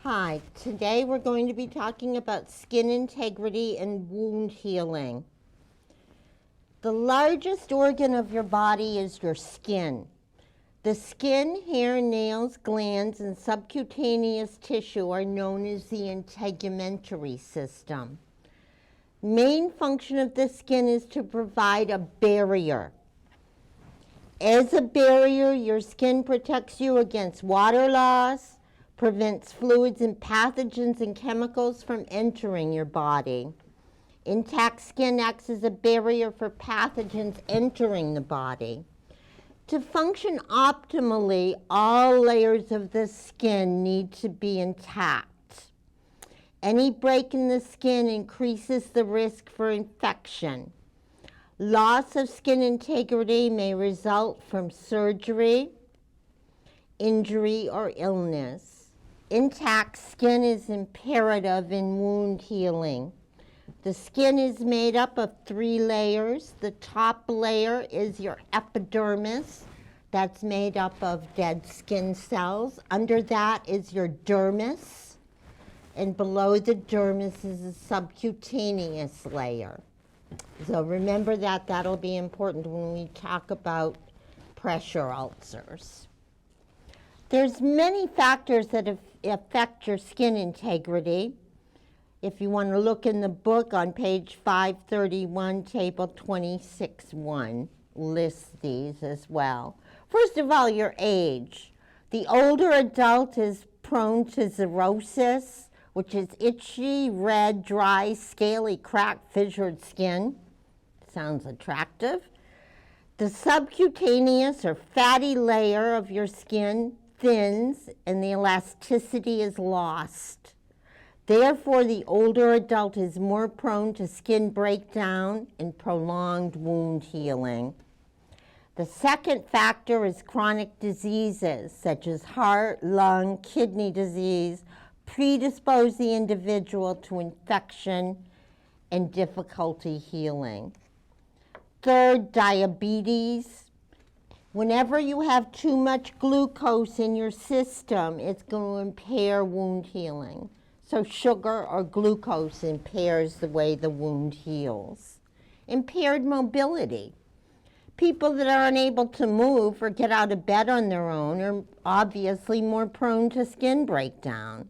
Hi, today we're going to be talking about skin integrity and wound healing. The largest organ of your body is your skin. The skin, hair, nails, glands, and subcutaneous tissue are known as the integumentary system. Main function of the skin is to provide a barrier. As a barrier, your skin protects you against water loss, prevents fluids and pathogens and chemicals from entering your body. Intact skin acts as a barrier for pathogens entering the body. To function optimally, all layers of the skin need to be intact. Any break in the skin increases the risk for infection. Loss of skin integrity may result from surgery, injury, or illness. Intact skin is imperative in wound healing. The skin is made up of 3 layers. The top layer is your epidermis. That's made up of dead skin cells. Under that is your dermis. And below the dermis is a subcutaneous layer. So remember that. That'll be important when we talk about pressure ulcers. There's many factors that affect your skin integrity. If you want to look in the book on page 531, table 26.1 lists these as well. First of all, your age. The older adult is prone to xerosis, which is itchy, red, dry, scaly, cracked, fissured skin. Sounds attractive. The subcutaneous or fatty layer of your skin thins and the elasticity is lost. Therefore, the older adult is more prone to skin breakdown and prolonged wound healing. The second factor is chronic diseases such as heart, lung, kidney disease predispose the individual to infection and difficulty healing. Third, diabetes. Whenever you have too much glucose in your system, it's going to impair wound healing. So sugar or glucose impairs the way the wound heals. Impaired mobility. People that are unable to move or get out of bed on their own are obviously more prone to skin breakdown.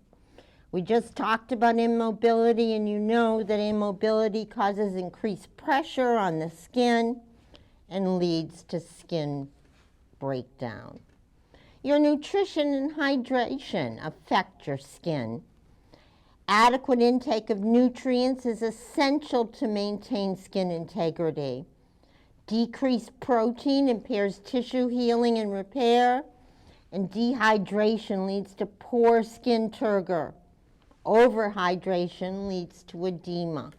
We just talked about immobility, and you know that immobility causes increased pressure on the skin and leads to skin breakdown. Your nutrition and hydration affect your skin. Adequate intake of nutrients is essential to maintain skin integrity. Decreased protein impairs tissue healing and repair, and dehydration leads to poor skin turgor. Overhydration leads to edema.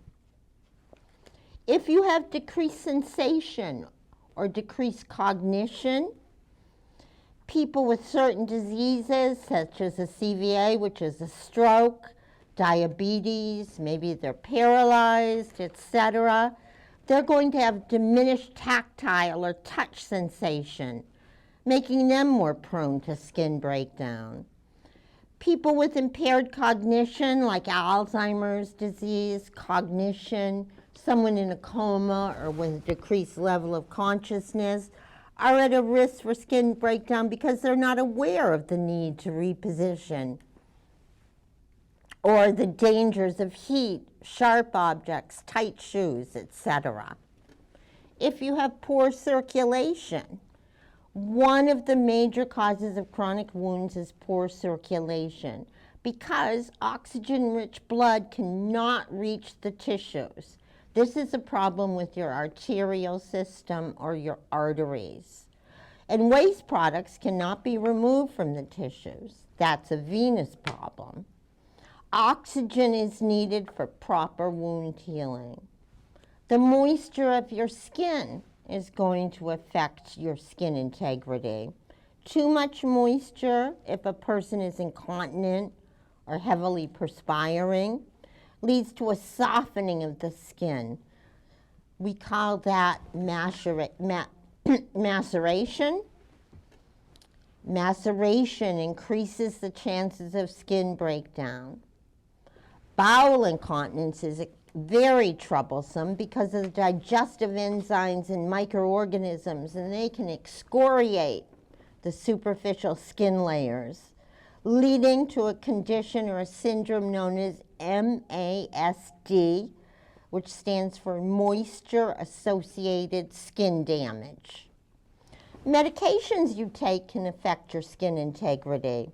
If you have decreased sensation or decreased cognition, people with certain diseases such as a CVA, which is a stroke, diabetes, maybe they're paralyzed, etc., they're going to have diminished tactile or touch sensation, making them more prone to skin breakdown. People with impaired cognition, like Alzheimer's disease, cognition, someone in a coma or with a decreased level of consciousness, are at a risk for skin breakdown because they're not aware of the need to reposition or the dangers of heat, sharp objects, tight shoes, etc. If you have poor circulation, one of the major causes of chronic wounds is poor circulation because oxygen-rich blood cannot reach the tissues. This is a problem with your arterial system or your arteries. And waste products cannot be removed from the tissues. That's a venous problem. Oxygen is needed for proper wound healing. The moisture of your skin is going to affect your skin integrity. Too much moisture, if a person is incontinent or heavily perspiring, leads to a softening of the skin. We call that maceration. Maceration increases the chances of skin breakdown. Bowel incontinence is very troublesome because of the digestive enzymes and microorganisms, and they can excoriate the superficial skin layers, leading to a condition or a syndrome known as MASD, which stands for moisture-associated skin damage. Medications you take can affect your skin integrity.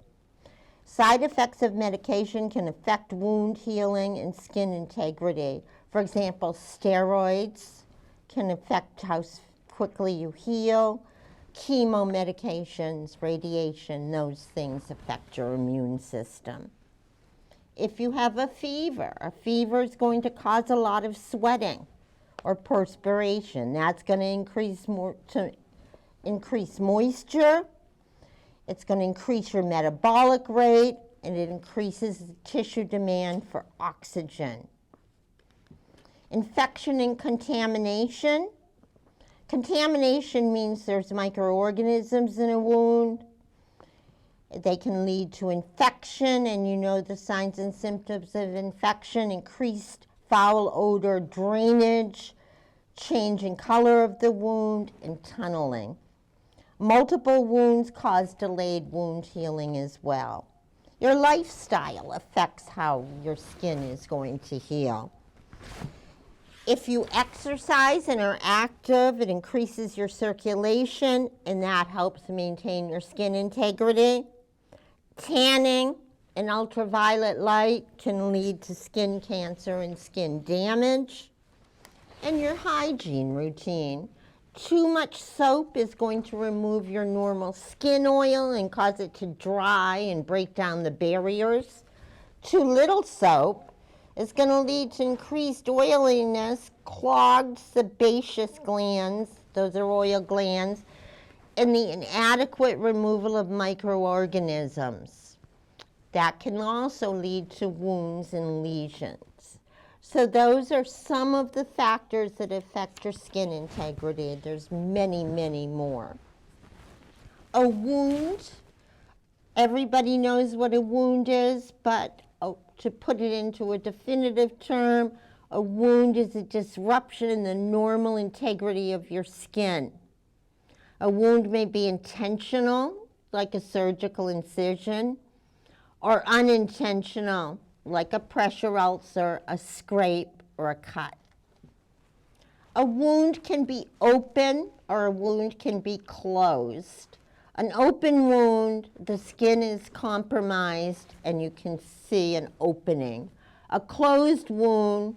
Side effects of medication can affect wound healing and skin integrity. For example, steroids can affect how quickly you heal. Chemo medications, radiation, those things affect your immune system. If you have a fever is going to cause a lot of sweating or perspiration. That's going to increase moisture. It's going to increase your metabolic rate, and it increases the tissue demand for oxygen. Infection and contamination. Contamination means there's microorganisms in a wound. They can lead to infection, and you know the signs and symptoms of infection: increased foul odor, drainage, change in color of the wound, and tunneling. Multiple wounds cause delayed wound healing as well. Your lifestyle affects how your skin is going to heal. If you exercise and are active, it increases your circulation, and that helps maintain your skin integrity. Tanning and ultraviolet light can lead to skin cancer and skin damage. And your hygiene routine. Too much soap is going to remove your normal skin oil and cause it to dry and break down the barriers. Too little soap is going to lead to increased oiliness, clogged sebaceous glands, those are oil glands, and the inadequate removal of microorganisms. That can also lead to wounds and lesions. So those are some of the factors that affect your skin integrity. There's many, many more. A wound, everybody knows what a wound is, but to put it into a definitive term, a wound is a disruption in the normal integrity of your skin. A wound may be intentional, like a surgical incision, or unintentional, like a pressure ulcer, a scrape, or a cut. A wound can be open or a wound can be closed. An open wound, the skin is compromised and you can see an opening. A closed wound,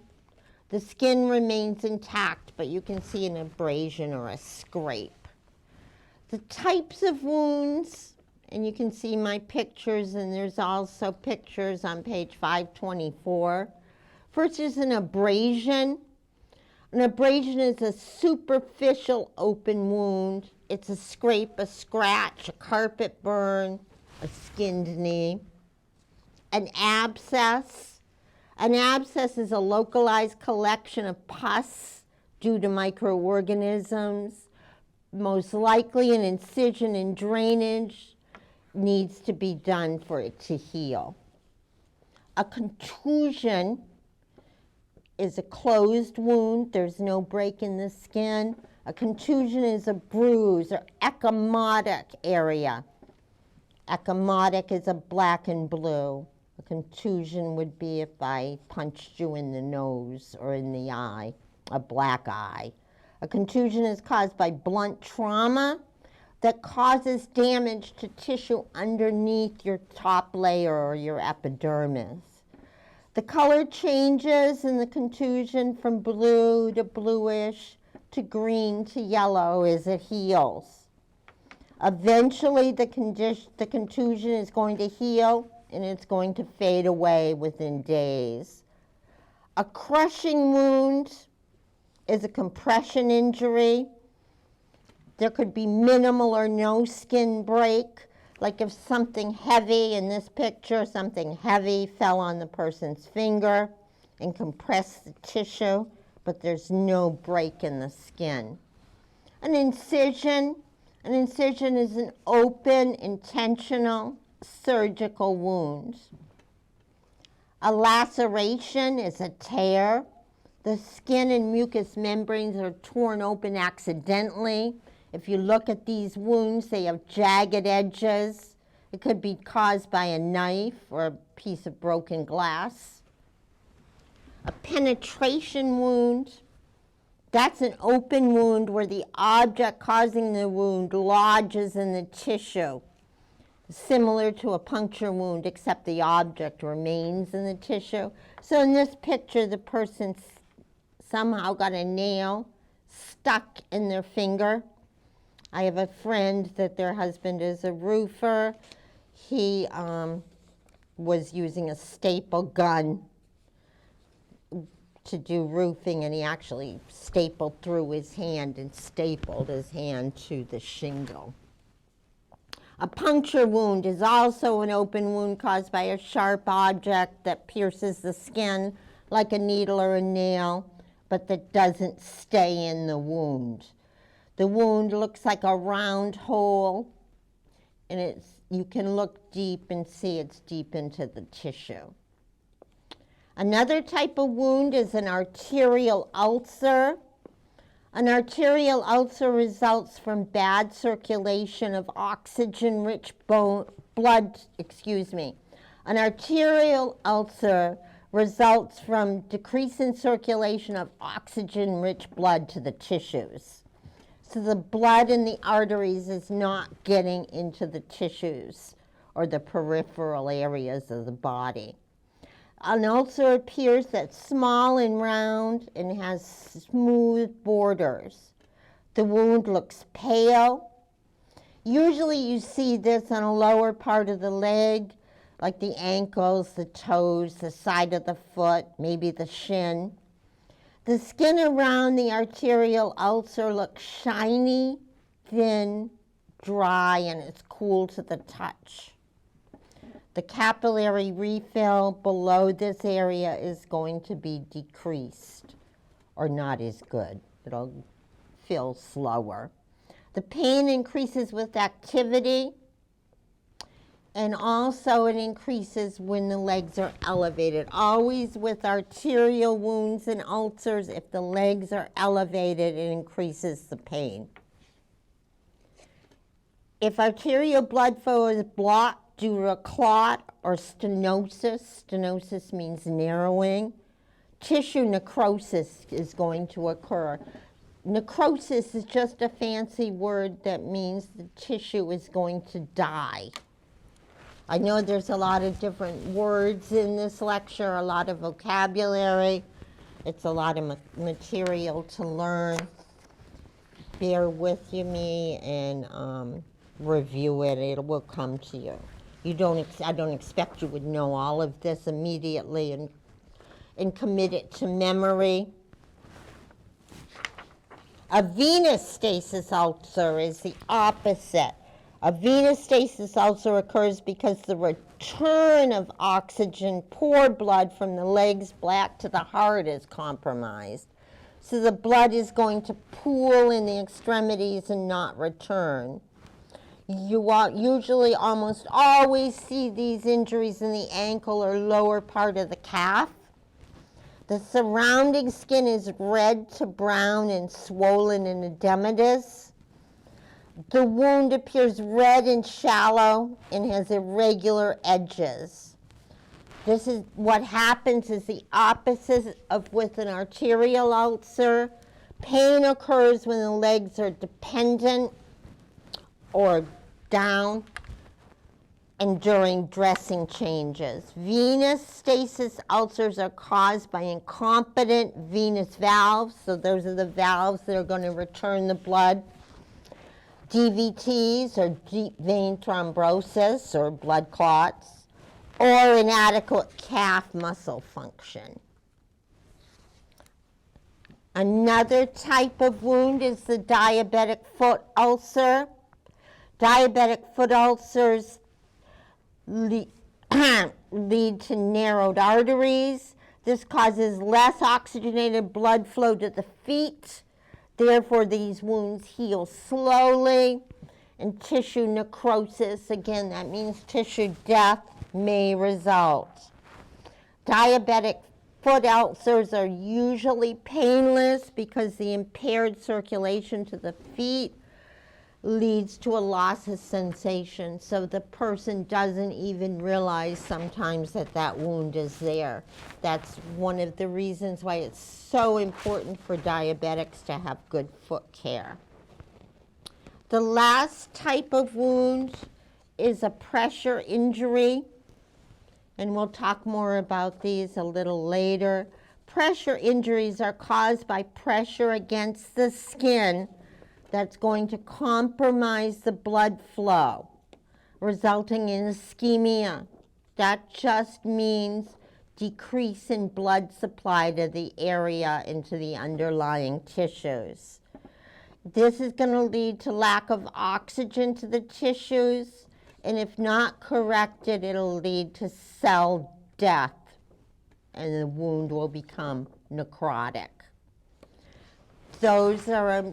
the skin remains intact, but you can see an abrasion or a scrape. The types of wounds, and you can see my pictures, and there's also pictures on page 524. First is an abrasion. An abrasion is a superficial open wound. It's a scrape, a scratch, a carpet burn, a skinned knee. An abscess. An abscess is a localized collection of pus due to microorganisms. Most likely an incision and drainage needs to be done for it to heal. A contusion is a closed wound. There's no break in the skin. A contusion is a bruise or ecchymotic area. Ecchymotic is a black and blue. A contusion would be if I punched you in the nose or in the eye, a black eye. A contusion is caused by blunt trauma that causes damage to tissue underneath your top layer or your epidermis. The color changes in the contusion from blue to bluish to green to yellow as it heals. Eventually the contusion is going to heal and it's going to fade away within days. A crushing wound is a compression injury. There could be minimal or no skin break, like if something heavy, in this picture, something heavy fell on the person's finger and compressed the tissue, but there's no break in the skin. An incision An incision is an open, intentional, surgical wound. A laceration is a tear. The skin and mucous membranes are torn open accidentally. If you look at these wounds, they have jagged edges. It could be caused by a knife or a piece of broken glass. A penetration wound, that's an open wound where the object causing the wound lodges in the tissue. Similar to a puncture wound, except the object remains in the tissue. So in this picture, the person somehow got a nail stuck in their finger. I have a friend that their husband is a roofer. He was using a staple gun to do roofing, and he actually stapled through his hand and stapled his hand to the shingle. A puncture wound is also an open wound caused by a sharp object that pierces the skin like a needle or a nail, but that doesn't stay in the wound. The wound looks like a round hole, and you can look deep and see it's deep into the tissue. Another type of wound is an arterial ulcer. An arterial ulcer results from bad circulation of oxygen-rich blood. An arterial ulcer results from decrease in circulation of oxygen-rich blood to the tissues. So the blood in the arteries is not getting into the tissues or the peripheral areas of the body. An ulcer appears that's small and round and has smooth borders. The wound looks pale. Usually you see this on a lower part of the leg, like the ankles, the toes, the side of the foot, maybe the shin. The skin around the arterial ulcer looks shiny, thin, dry, and it's cool to the touch. The capillary refill below this area is going to be decreased or not as good. It'll fill slower. The pain increases with activity, and also it increases when the legs are elevated. Always with arterial wounds and ulcers, if the legs are elevated, it increases the pain. If arterial blood flow is blocked due to a clot or stenosis means narrowing, tissue necrosis is going to occur. Necrosis is just a fancy word that means the tissue is going to die. I know there's a lot of different words in this lecture, a lot of vocabulary. It's a lot of material to learn. Bear with me and review it. It will come to you. I don't expect you would know all of this immediately and commit it to memory. A venous stasis ulcer is the opposite. A venous stasis ulcer occurs because the return of oxygen, poor blood from the legs back to the heart is compromised. So the blood is going to pool in the extremities and not return. You usually almost always see these injuries in the ankle or lower part of the calf. The surrounding skin is red to brown and swollen and edematous. The wound appears red and shallow and has irregular edges. This is what happens is the opposite of with an arterial ulcer. Pain occurs when the legs are dependent or down and during dressing changes. Venous stasis ulcers are caused by incompetent venous valves, so those are the valves that are going to return the blood. DVTs, or deep vein thrombosis, or blood clots, or inadequate calf muscle function. Another type of wound is the diabetic foot ulcer. Diabetic foot ulcers lead to narrowed arteries. This causes less oxygenated blood flow to the feet. Therefore, these wounds heal slowly. and tissue necrosis. Again, that means tissue death may result. Diabetic foot ulcers are usually painless because the impaired circulation to the feet leads to a loss of sensation, so the person doesn't even realize sometimes that that wound is there. That's one of the reasons why it's so important for diabetics to have good foot care. The last type of wound is a pressure injury, and we'll talk more about these a little later. Pressure injuries are caused by pressure against the skin that's going to compromise the blood flow, resulting in ischemia. That just means decrease in blood supply to the area and to the underlying tissues. This is going to lead to lack of oxygen to the tissues, and if not corrected, it'll lead to cell death, and the wound will become necrotic. Those are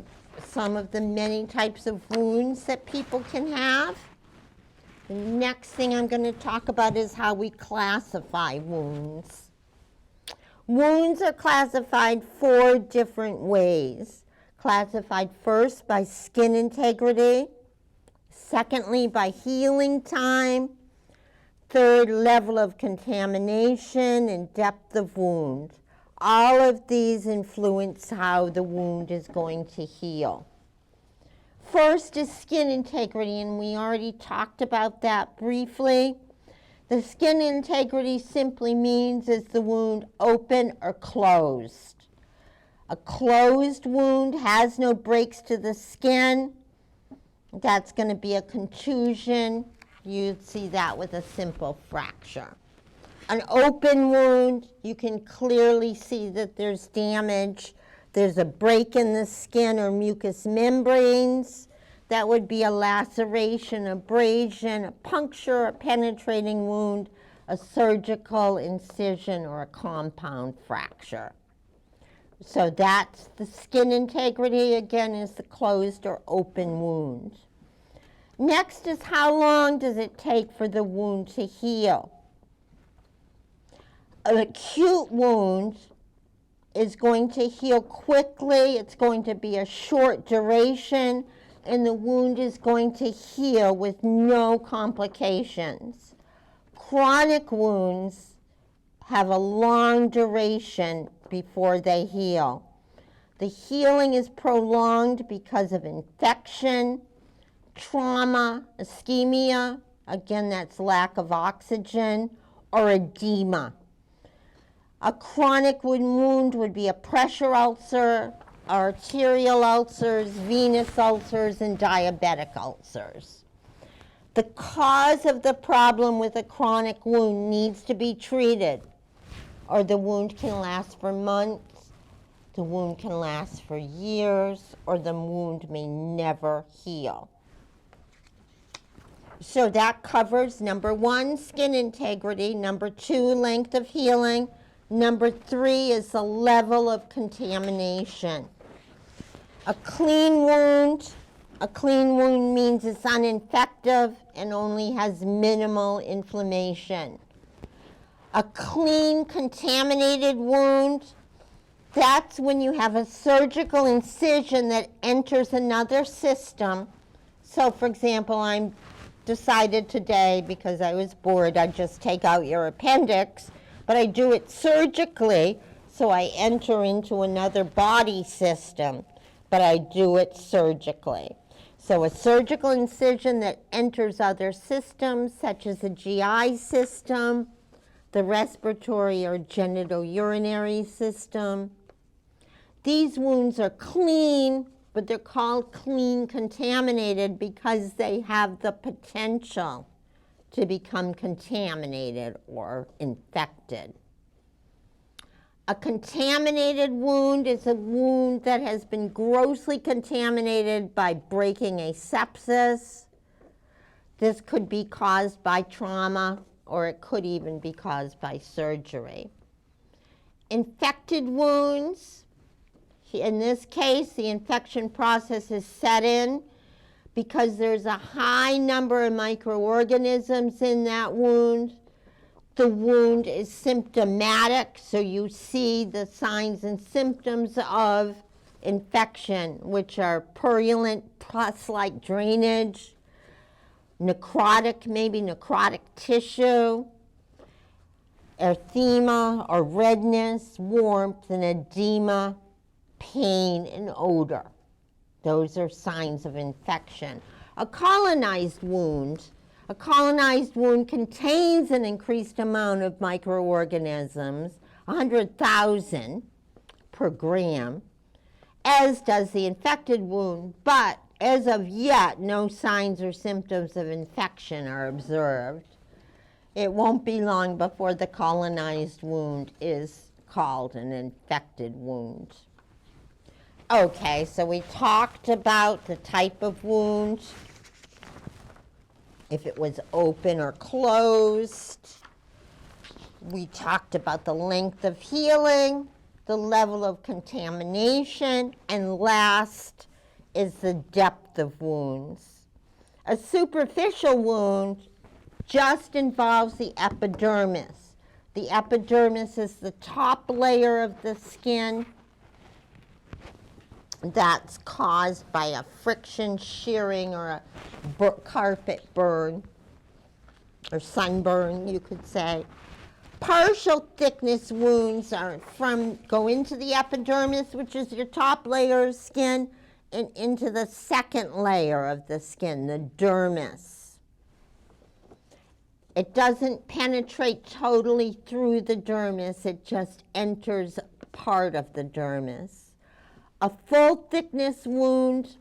some of the many types of wounds that people can have. The next thing I'm going to talk about is how we classify wounds. Wounds are classified 4 different ways. Classified first by skin integrity, secondly by healing time, third level of contamination, and depth of wound. All of these influence how the wound is going to heal. First is skin integrity, and we already talked about that briefly. The skin integrity simply means is the wound open or closed. A closed wound has no breaks to the skin. That's going to be a contusion. You'd see that with a simple fracture. An open wound, you can clearly see that there's damage. There's a break in the skin or mucous membranes. That would be a laceration, abrasion, a puncture, a penetrating wound, a surgical incision, or a compound fracture. So that's the skin integrity, again, is the closed or open wound. Next is how long does it take for the wound to heal? An acute wound is going to heal quickly. It's going to be a short duration, and the wound is going to heal with no complications. Chronic wounds have a long duration before they heal. The healing is prolonged because of infection, trauma, ischemia, again that's lack of oxygen, or edema. A chronic wound would be a pressure ulcer, arterial ulcers, venous ulcers, and diabetic ulcers. The cause of the problem with a chronic wound needs to be treated, or the wound can last for months, the wound can last for years, or the wound may never heal. So that covers number 1, skin integrity, number 2, length of healing, number 3 is the level of contamination. A clean wound means it's uninfective and only has minimal inflammation. A clean, contaminated wound, that's when you have a surgical incision that enters another system. So, for example, I decided today, because I was bored, I'd just take out your appendix, but I do it surgically, so I enter into another body system, but I do it surgically. So a surgical incision that enters other systems, such as the GI system, the respiratory or genitourinary system. These wounds are clean, but they're called clean contaminated because they have the potential to become contaminated or infected. A contaminated wound is a wound that has been grossly contaminated by breaking a sepsis. This could be caused by trauma, or it could even be caused by surgery. Infected wounds, in this case, the infection process is set in, because there's a high number of microorganisms in that wound. The wound is symptomatic, so you see the signs and symptoms of infection, which are purulent pus-like drainage, necrotic, maybe necrotic tissue, erythema or redness, warmth and edema, pain and odor. Those are signs of infection. A colonized wound contains an increased amount of microorganisms, 100,000 per gram, as does the infected wound, but as of yet, no signs or symptoms of infection are observed. It won't be long before the colonized wound is called an infected wound. Okay, so we talked about the type of wound, if it was open or closed. We talked about the length of healing, the level of contamination, and last is the depth of wounds. A superficial wound just involves the epidermis. The epidermis is the top layer of the skin that's caused by a friction, shearing, or a carpet burn, or sunburn, you could say. Partial thickness wounds go into the epidermis, which is your top layer of skin, and into the second layer of the skin, the dermis. It doesn't penetrate totally through the dermis, it just enters part of the dermis. A full thickness wound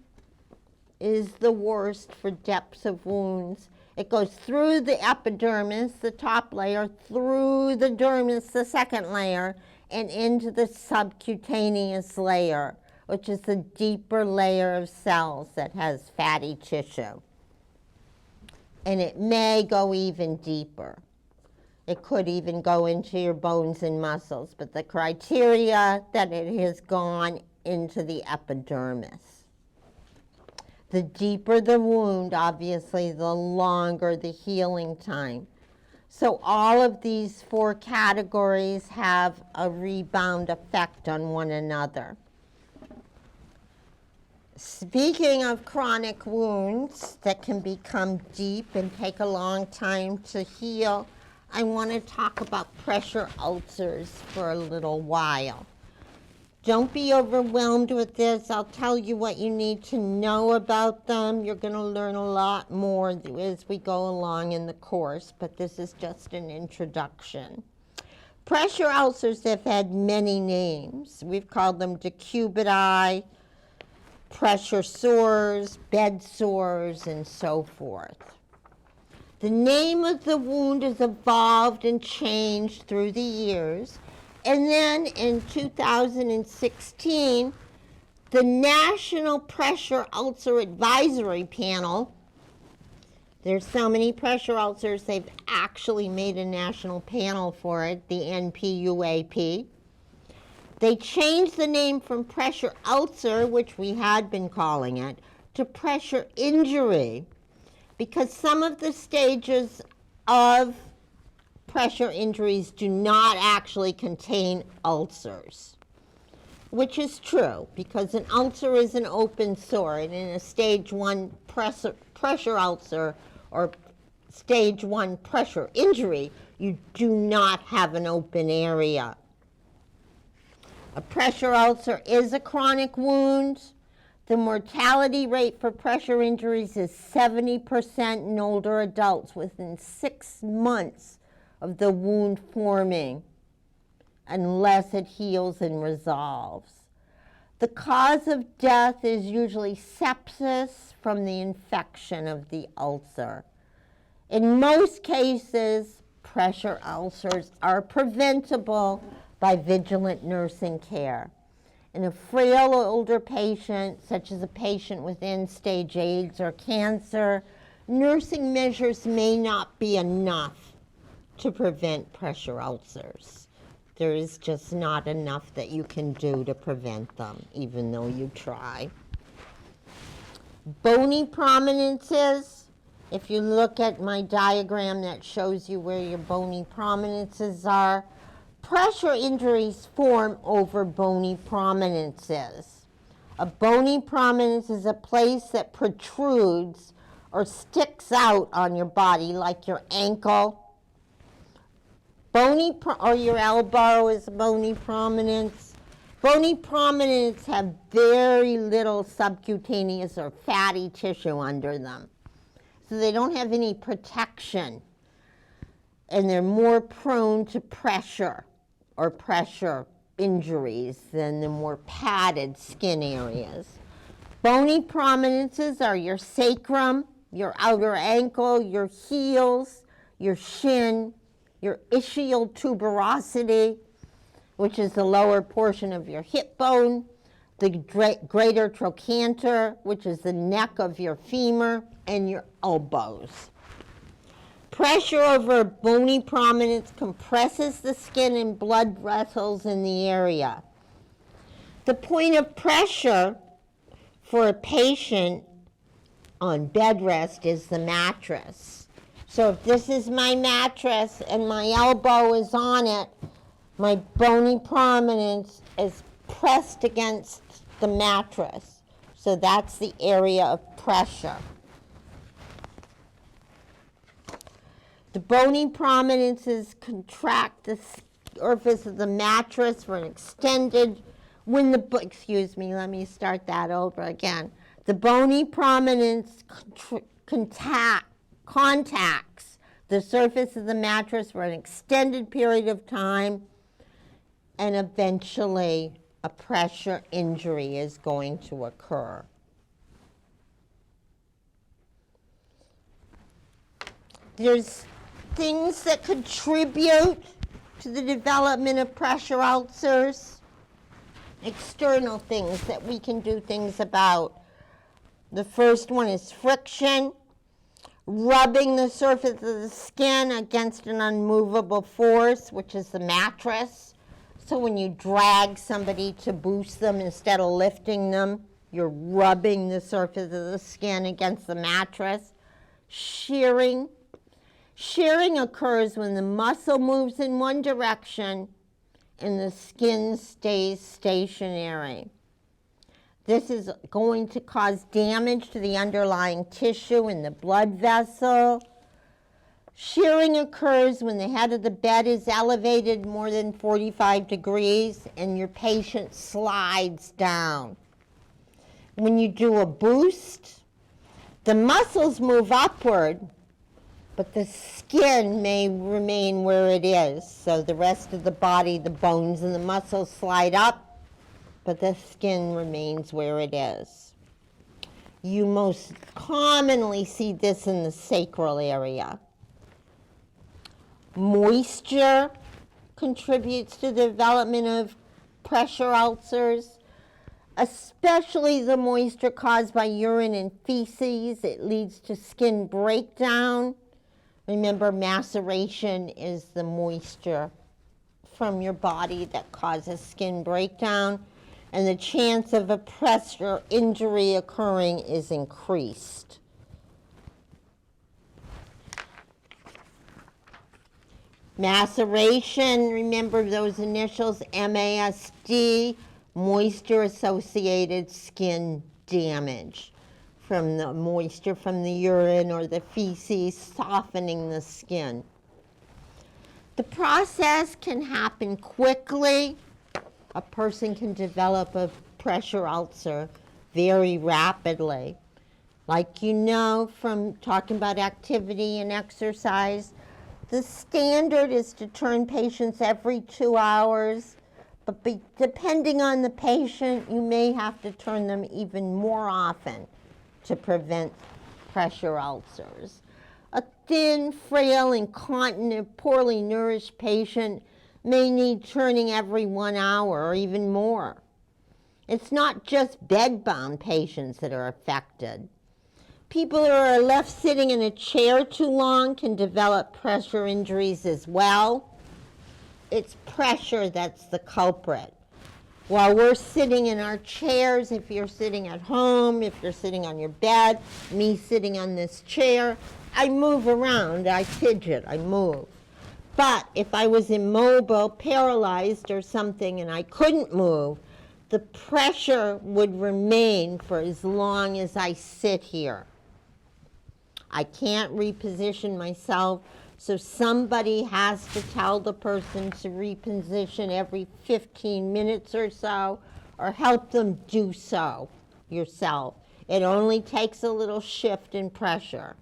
is the worst for depths of wounds. It goes through the epidermis, the top layer, through the dermis, the second layer, and into the subcutaneous layer, which is the deeper layer of cells that has fatty tissue. And it may go even deeper. It could even go into your bones and muscles, but the criteria that it has gone into the epidermis. The deeper the wound, obviously, the longer the healing time. So all of these four categories have a rebound effect on one another. Speaking of chronic wounds that can become deep and take a long time to heal, I want to talk about pressure ulcers for a little while. Don't be overwhelmed with this. I'll tell you what you need to know about them. You're going to learn a lot more as we go along in the course, but this is just an introduction. Pressure ulcers have had many names. We've called them decubiti, pressure sores, bed sores, and so forth. The name of the wound has evolved and changed through the years. And then in 2016, the National Pressure Ulcer Advisory Panel, there's so many pressure ulcers, they've actually made a national panel for it, the NPUAP. They changed the name from pressure ulcer, which we had been calling it, to pressure injury, because some of the stages of pressure injuries do not actually contain ulcers, which is true, because an ulcer is an open sore, and in a stage 1 pressure ulcer or stage 1 pressure injury, you do not have an open area. A pressure ulcer is a chronic wound. The mortality rate for pressure injuries is 70% in older adults within 6 months of the wound forming, unless it heals and resolves. The cause of death is usually sepsis from the infection of the ulcer. In most cases, pressure ulcers are preventable by vigilant nursing care. In a frail older patient, such as a patient with end-stage AIDS or cancer, nursing measures may not be enough to prevent pressure ulcers. There is just not enough that you can do to prevent them, even though you try. Bony prominences, if you look at my diagram that shows you where your bony prominences are, pressure injuries form over bony prominences. A bony prominence is a place that protrudes or sticks out on your body, like your ankle. Or your elbow is a bony prominence. Bony prominences have very little subcutaneous or fatty tissue under them. So they don't have any protection. And they're more prone to pressure or pressure injuries than the more padded skin areas. Bony prominences are your sacrum, your outer ankle, your heels, your shin, your ischial tuberosity, which is the lower portion of your hip bone, the greater trochanter, which is the neck of your femur, and your elbows. Pressure over bony prominence compresses the skin and blood vessels in the area. The point of pressure for a patient on bed rest is the mattress. So if this is my mattress and my elbow is on it, my bony prominence is pressed against the mattress. So that's the area of pressure. The bony prominences contract the surface of the mattress for an extended, let me start that over again. The bony prominence contacts the surface of the mattress for an extended period of time, and eventually a pressure injury is going to occur. There's things that contribute to the development of pressure ulcers, external things that we can do things about. The first one is friction, rubbing the surface of the skin against an unmovable force, which is the mattress. So when you drag somebody to boost them instead of lifting them, you're rubbing the surface of the skin against the mattress. Shearing. Shearing occurs when the muscle moves in one direction and the skin stays stationary. This is going to cause damage to the underlying tissue in the blood vessel. Shearing occurs when the head of the bed is elevated more than 45 degrees and your patient slides down. When you do a boost, the muscles move upward, but the skin may remain where it is. So the rest of the body, the bones and the muscles slide up, but the skin remains where it is. You most commonly see this in the sacral area. Moisture contributes to the development of pressure ulcers, especially the moisture caused by urine and feces. It leads to skin breakdown. Remember, maceration is the moisture from your body that causes skin breakdown, and the chance of a pressure injury occurring is increased. Maceration, remember those initials, MASD, moisture-associated skin damage from the moisture from the urine or the feces softening the skin. The process can happen quickly. A person can develop a pressure ulcer very rapidly. Like you know from talking about activity and exercise, the standard is to turn patients every 2 hours, but depending on the patient, you may have to turn them even more often to prevent pressure ulcers. A thin, frail, incontinent, poorly nourished patient may need turning every 1 hour or even more. It's not just bed-bound patients that are affected. People who are left sitting in a chair too long can develop pressure injuries as well. It's pressure that's the culprit. While we're sitting in our chairs, if you're sitting at home, if you're sitting on your bed, me sitting on this chair, I move around, I fidget, I move. But if I was immobile, paralyzed or something, and I couldn't move, the pressure would remain for as long as I sit here. I can't reposition myself, so somebody has to tell the person to reposition every 15 minutes or so, or help them do so yourself. It only takes a little shift in pressure.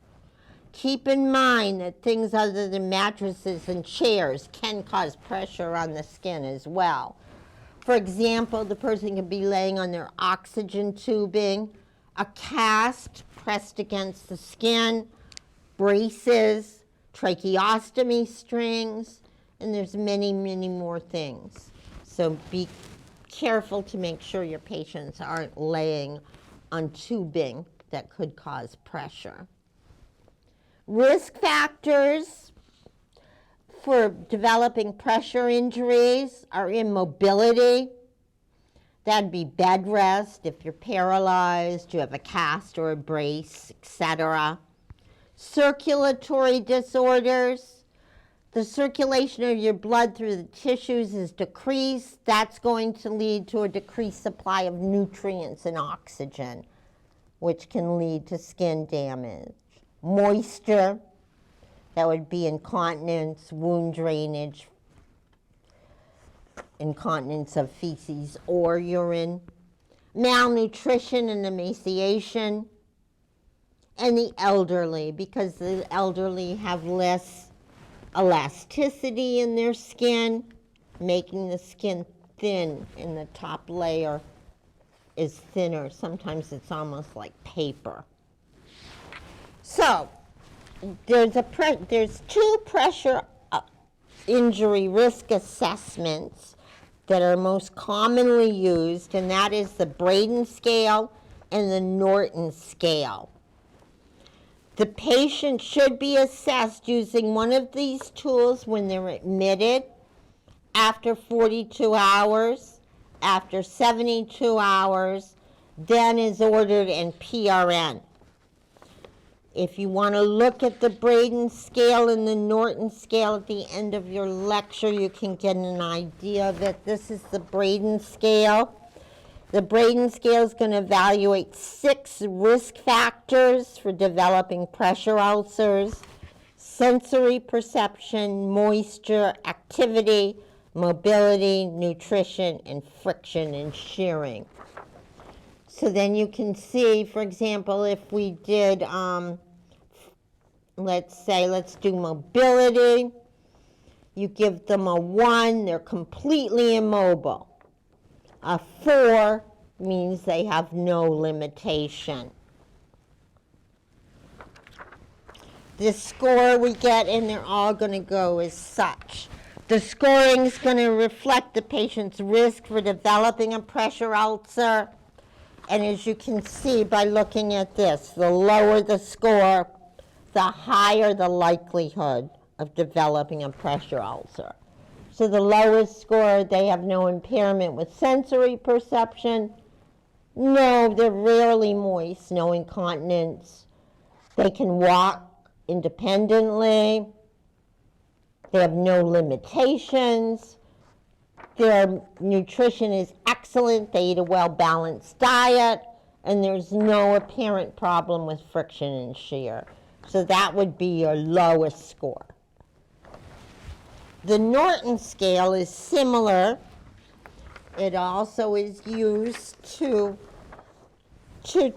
Keep in mind that things other than mattresses and chairs can cause pressure on the skin as well. For example, the person can be laying on their oxygen tubing, a cast pressed against the skin, braces, tracheostomy strings, and there's many, many more things. So be careful to make sure your patients aren't laying on tubing that could cause pressure. Risk factors for developing pressure injuries are immobility. That'd be bed rest if you're paralyzed, you have a cast or a brace, etc. Circulatory disorders. The circulation of your blood through the tissues is decreased. That's going to lead to a decreased supply of nutrients and oxygen, which can lead to skin damage. Moisture. That would be incontinence, wound drainage, incontinence of feces or urine, malnutrition and emaciation, and the elderly, because the elderly have less elasticity in their skin, making the skin thin, and the top layer is thinner. Sometimes it's almost like paper. So, there's two pressure injury risk assessments that are most commonly used, and that is the Braden Scale and the Norton Scale. The patient should be assessed using one of these tools when they're admitted, after 42 hours, after 72 hours, then is ordered in PRN. If you want to look at the Braden Scale and the Norton Scale at the end of your lecture, you can get an idea of it. This is the Braden Scale. The Braden Scale is going to evaluate 6 risk factors for developing pressure ulcers: sensory perception, moisture, activity, mobility, nutrition, and friction and shearing. So then you can see, for example, if we did, let's do mobility. You give them a 1, they're completely immobile. A 4 means they have no limitation. The score we get, and they're all going to go as such. The scoring is going to reflect the patient's risk for developing a pressure ulcer. And as you can see by looking at this, the lower the score, the higher the likelihood of developing a pressure ulcer. So the lowest score, they have no impairment with sensory perception. No, they're rarely moist, no incontinence. They can walk independently. They have no limitations. Their nutrition is excellent. They eat a well-balanced diet, and there's no apparent problem with friction and shear. So that would be your lowest score. The Norton Scale is similar. It also is used to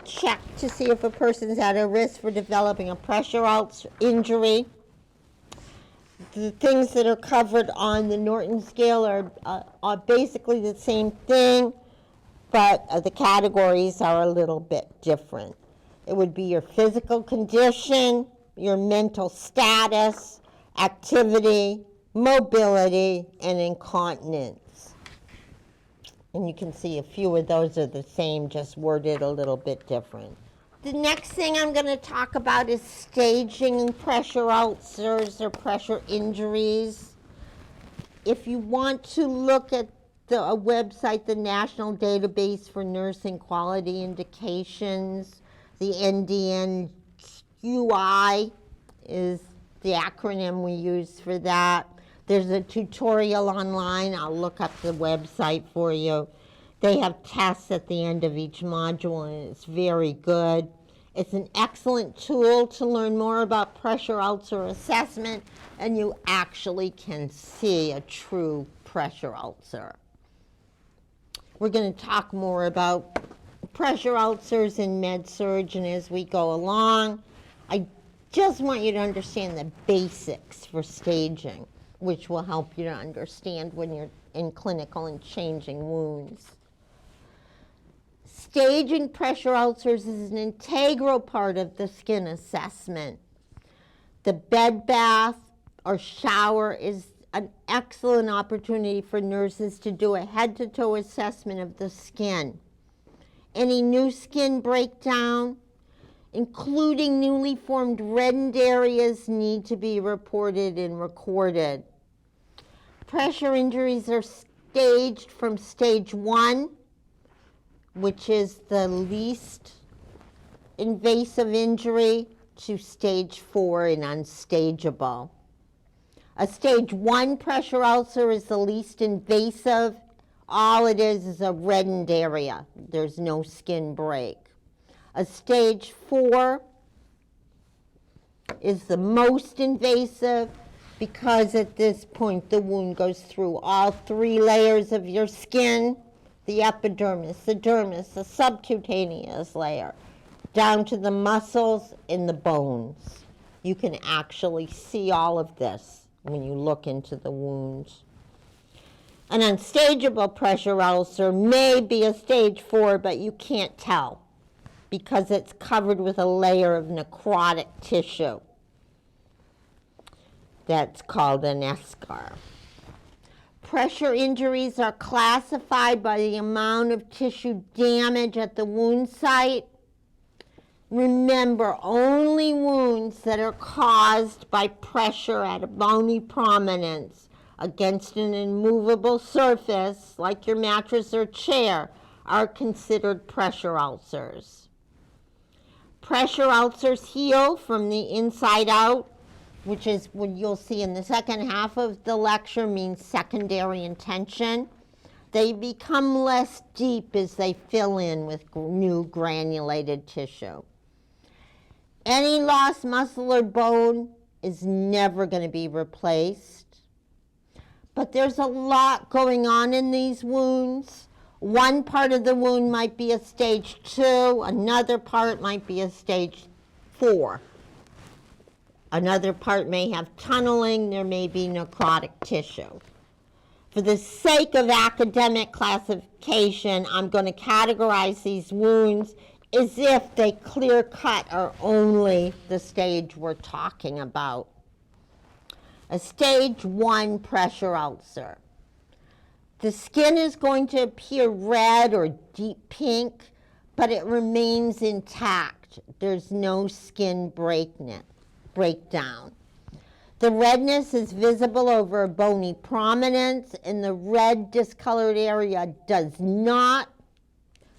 check to see if a person's at a risk for developing a pressure ulcer injury. The things that are covered on the Norton Scale are basically the same thing, but the categories are a little bit different. It would be your physical condition, your mental status, activity, mobility, and incontinence. And you can see a few of those are the same, just worded a little bit different. The next thing I'm going to talk about is staging pressure ulcers or pressure injuries. If you want to look at a website, the National Database for Nursing Quality Indications, the NDNQI is the acronym we use for that. There's a tutorial online. I'll look up the website for you. They have tests at the end of each module, and it's very good. It's an excellent tool to learn more about pressure ulcer assessment, and you actually can see a true pressure ulcer. We're going to talk more about pressure ulcers in med-surg and as we go along. I just want you to understand the basics for staging, which will help you to understand when you're in clinical and changing wounds. Staging pressure ulcers is an integral part of the skin assessment. The bed bath or shower is an excellent opportunity for nurses to do a head-to-toe assessment of the skin. Any new skin breakdown, including newly formed reddened areas, need to be reported and recorded. Pressure injuries are staged from stage 1, which is the least invasive injury, to stage 4 in unstageable. A stage 1 pressure ulcer is the least invasive. All it is a reddened area. There's no skin break. A stage 4 is the most invasive because at this point the wound goes through all 3 layers of your skin, the epidermis, the dermis, the subcutaneous layer, down to the muscles and the bones. You can actually see all of this when you look into the wounds. An unstageable pressure ulcer may be a stage 4, but you can't tell because it's covered with a layer of necrotic tissue. That's called an eschar. Pressure injuries are classified by the amount of tissue damage at the wound site. Remember, only wounds that are caused by pressure at a bony prominence against an immovable surface, like your mattress or chair, are considered pressure ulcers. Pressure ulcers heal from the inside out, which is what you'll see in the second half of the lecture, means secondary intention. They become less deep as they fill in with new granulated tissue. Any lost muscle or bone is never going to be replaced. But there's a lot going on in these wounds. One part of the wound might be a stage 2, another part might be a stage 4. Another part may have tunneling, there may be necrotic tissue. For the sake of academic classification, I'm going to categorize these wounds as if they clear-cut are only the stage we're talking about. A stage 1 pressure ulcer. The skin is going to appear red or deep pink, but it remains intact. There's no skin breakdown. The redness is visible over a bony prominence, and the red discolored area does not,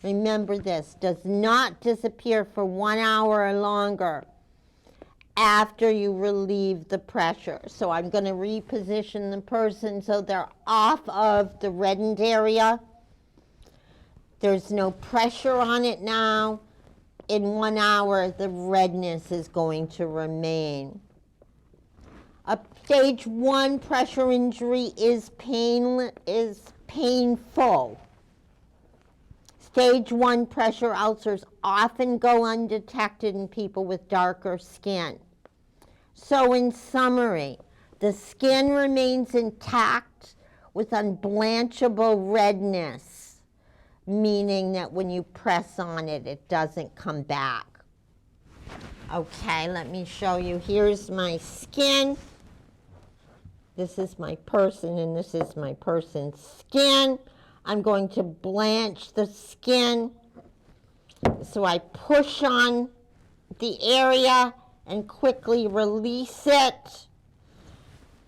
remember this, does not disappear for 1 hour or longer after you relieve the pressure. So I'm going to reposition the person so they're off of the reddened area. There's no pressure on it now. In 1 hour, the redness is going to remain. A stage 1 pressure injury is painful. Stage 1 pressure ulcers often go undetected in people with darker skin. So in summary, the skin remains intact with unblanchable redness, meaning that when you press on it, it doesn't come back. Okay, let me show you. Here's my skin. This is my person, and this is my person's skin. I'm going to blanch the skin. So I push on the area and quickly release it.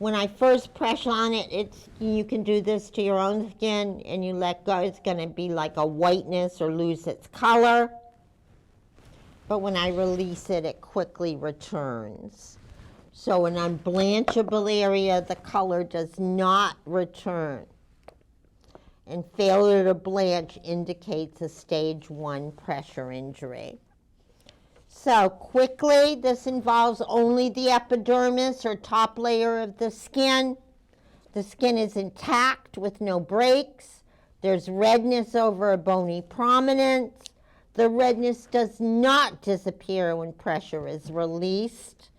when I first press on it, you can do this to your own skin, and you let go, it's going to be like a whiteness or lose its color. But when I release it, it quickly returns. So in an unblanchable area, the color does not return. And failure to blanch indicates a stage 1 pressure injury. So quickly, this involves only the epidermis or top layer of the skin. The skin is intact with no breaks. There's redness over a bony prominence. The redness does not disappear when pressure is released.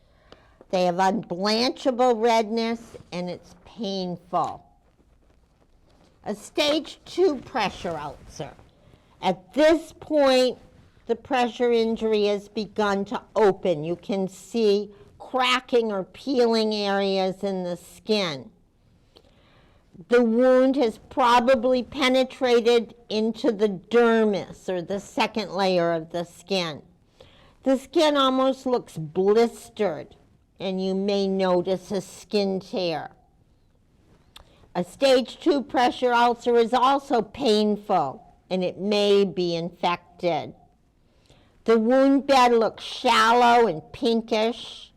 They have unblanchable redness, and it's painful. A stage 2 pressure ulcer. At this point, the pressure injury has begun to open. You can see cracking or peeling areas in the skin. The wound has probably penetrated into the dermis, or the second layer of the skin. The skin almost looks blistered, and you may notice a skin tear. A stage 2 pressure ulcer is also painful, and it may be infected. The wound bed looks shallow and pinkish.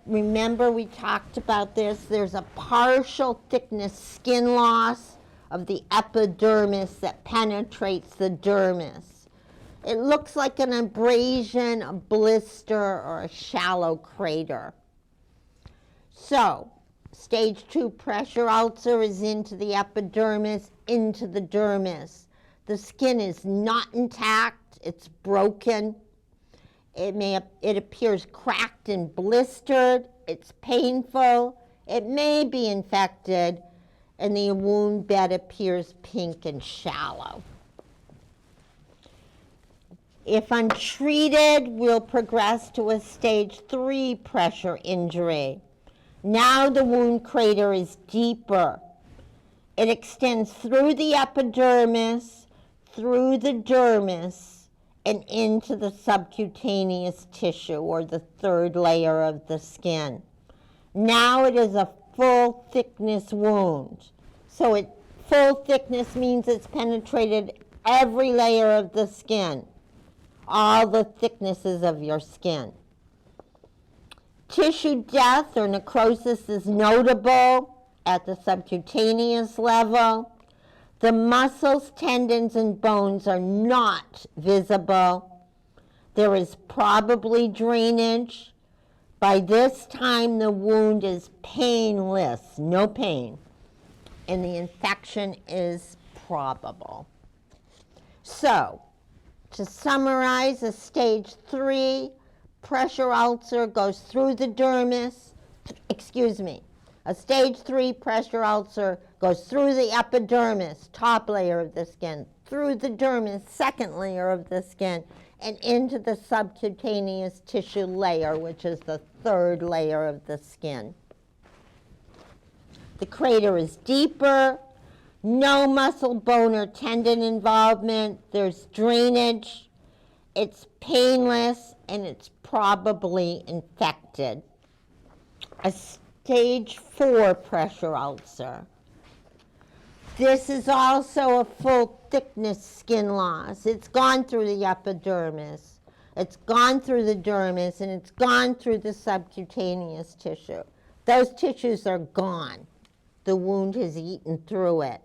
Remember we talked about this, there's a partial thickness skin loss of the epidermis that penetrates the dermis. It looks like an abrasion, a blister, or a shallow crater. So, stage 2 pressure ulcer is into the epidermis, into the dermis. The skin is not intact. It's broken. It appears cracked and blistered. It's painful. It may be infected, and the wound bed appears pink and shallow. If untreated, we'll progress to a stage 3 pressure injury. Now the wound crater is deeper. It extends through the epidermis, through the dermis, and into the subcutaneous tissue, or the third layer of the skin. Now it is a full thickness wound. So full thickness means it's penetrated every layer of the skin, all the thicknesses of your skin. Tissue death or necrosis is notable at the subcutaneous level. The muscles, tendons, and bones are not visible. There is probably drainage. By this time, the wound is painless, no pain, and the infection is probable. So, to summarize, a stage 3 pressure ulcer goes through the dermis, a stage 3 pressure ulcer goes through the epidermis, top layer of the skin, through the dermis, second layer of the skin, and into the subcutaneous tissue layer, which is the third layer of the skin. The crater is deeper, no muscle, bone, or tendon involvement. There's drainage. It's painless, and it's probably infected. A stage 4 pressure ulcer. This is also a full thickness skin loss. It's gone through the epidermis, it's gone through the dermis, and it's gone through the subcutaneous tissue. Those tissues are gone. The wound has eaten through it.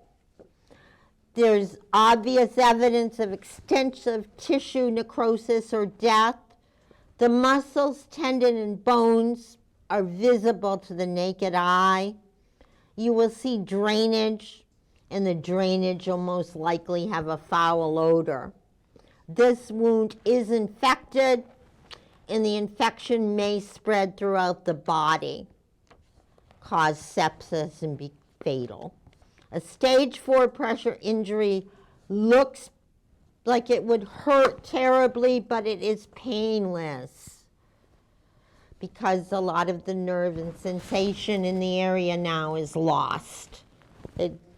There's obvious evidence of extensive tissue necrosis or death. The muscles, tendon, and bones are visible to the naked eye. You will see drainage, and the drainage will most likely have a foul odor. This wound is infected, and the infection may spread throughout the body, cause sepsis, and be fatal. A stage 4 pressure injury looks like it would hurt terribly, but it is painless because a lot of the nerve and sensation in the area now is lost.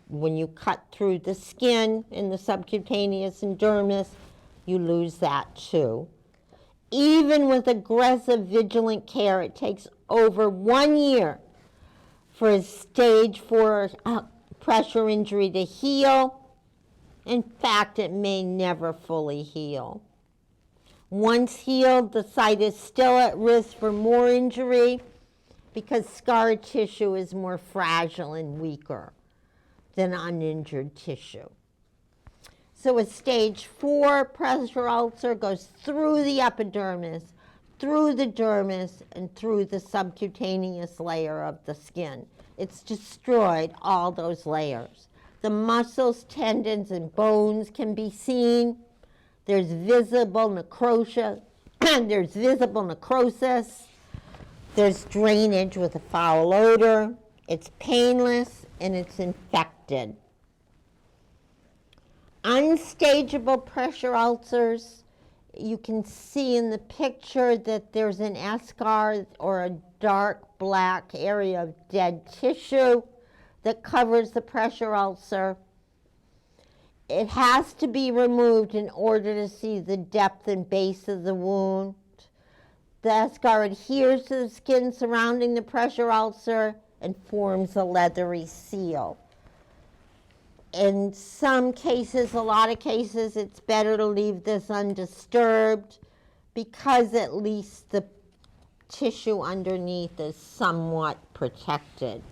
When you cut through the skin in the subcutaneous and dermis, you lose that too. Even with aggressive, vigilant care, it takes over 1 year for a stage 4 pressure injury to heal. In fact, it may never fully heal. Once healed, the site is still at risk for more injury because scar tissue is more fragile and weaker than uninjured tissue. So a stage 4 pressure ulcer goes through the epidermis, through the dermis, and through the subcutaneous layer of the skin. It's destroyed all those layers. The muscles, tendons, and bones can be seen. There's visible necrosis. There's drainage with a foul odor. It's painless and it's infected. Unstageable pressure ulcers, you can see in the picture that there's an eschar or a dark black area of dead tissue that covers the pressure ulcer. It has to be removed in order to see the depth and base of the wound. The eschar adheres to the skin surrounding the pressure ulcer and forms a leathery seal. In some cases, a lot of cases, it's better to leave this undisturbed because at least the tissue underneath is somewhat protected.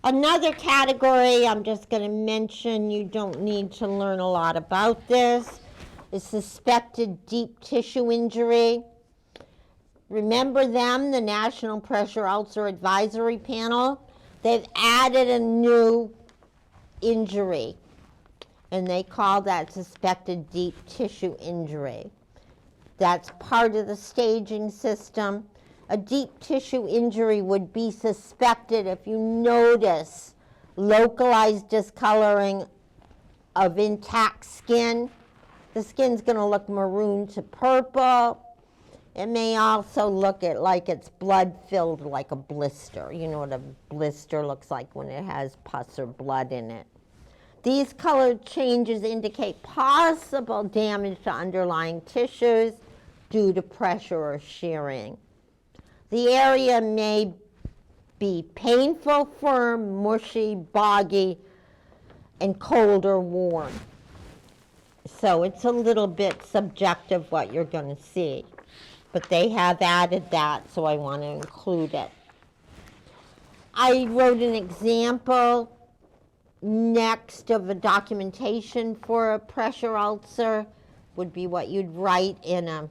Another category I'm just going to mention, you don't need to learn a lot about this, is suspected deep tissue injury. Remember them, the National Pressure Ulcer Advisory Panel? They've added a new injury, and they call that suspected deep tissue injury. That's part of the staging system. A deep tissue injury would be suspected if you notice localized discoloring of intact skin. The skin's going to look maroon to purple. It may also look like it's blood-filled, like a blister. You know what a blister looks like when it has pus or blood in it. These color changes indicate possible damage to underlying tissues due to pressure or shearing. The area may be painful, firm, mushy, boggy, and cold or warm. So it's a little bit subjective what you're going to see. But they have added that, so I want to include it. I wrote an example next of a documentation for a pressure ulcer. Would be what you'd write in a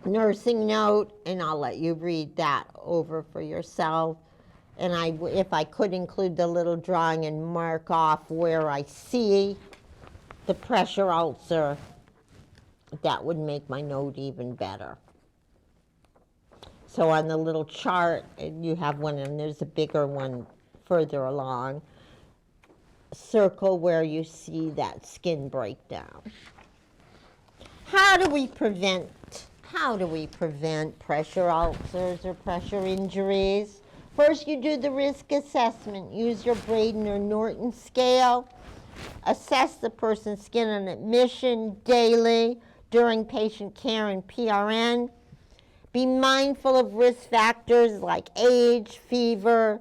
nursing note, and I'll let you read that over for yourself. And if I could include the little drawing and mark off where I see the pressure ulcer, that would make my note even better. So on the little chart, you have one, and there's a bigger one further along. Circle where you see that skin breakdown. How do we prevent pressure ulcers or pressure injuries? First, you do the risk assessment. Use your Braden or Norton scale. Assess the person's skin on admission daily during patient care and PRN. Be mindful of risk factors like age, fever,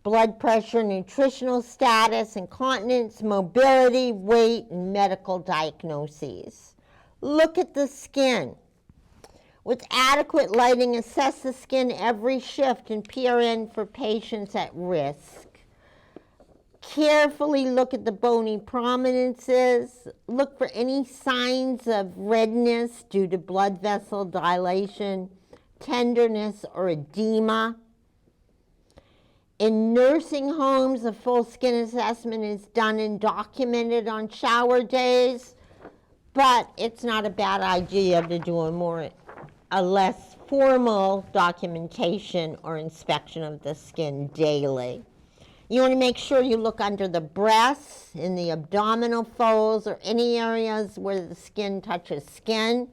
blood pressure, nutritional status, incontinence, mobility, weight, and medical diagnoses. Look at the skin. With adequate lighting, assess the skin every shift in PRN for patients at risk. Carefully look at the bony prominences. Look for any signs of redness due to blood vessel dilation, tenderness, or edema. In nursing homes, a full skin assessment is done and documented on shower days, but it's not a bad idea to do a less formal documentation or inspection of the skin daily. You want to make sure you look under the breasts, in the abdominal folds, or any areas where the skin touches skin.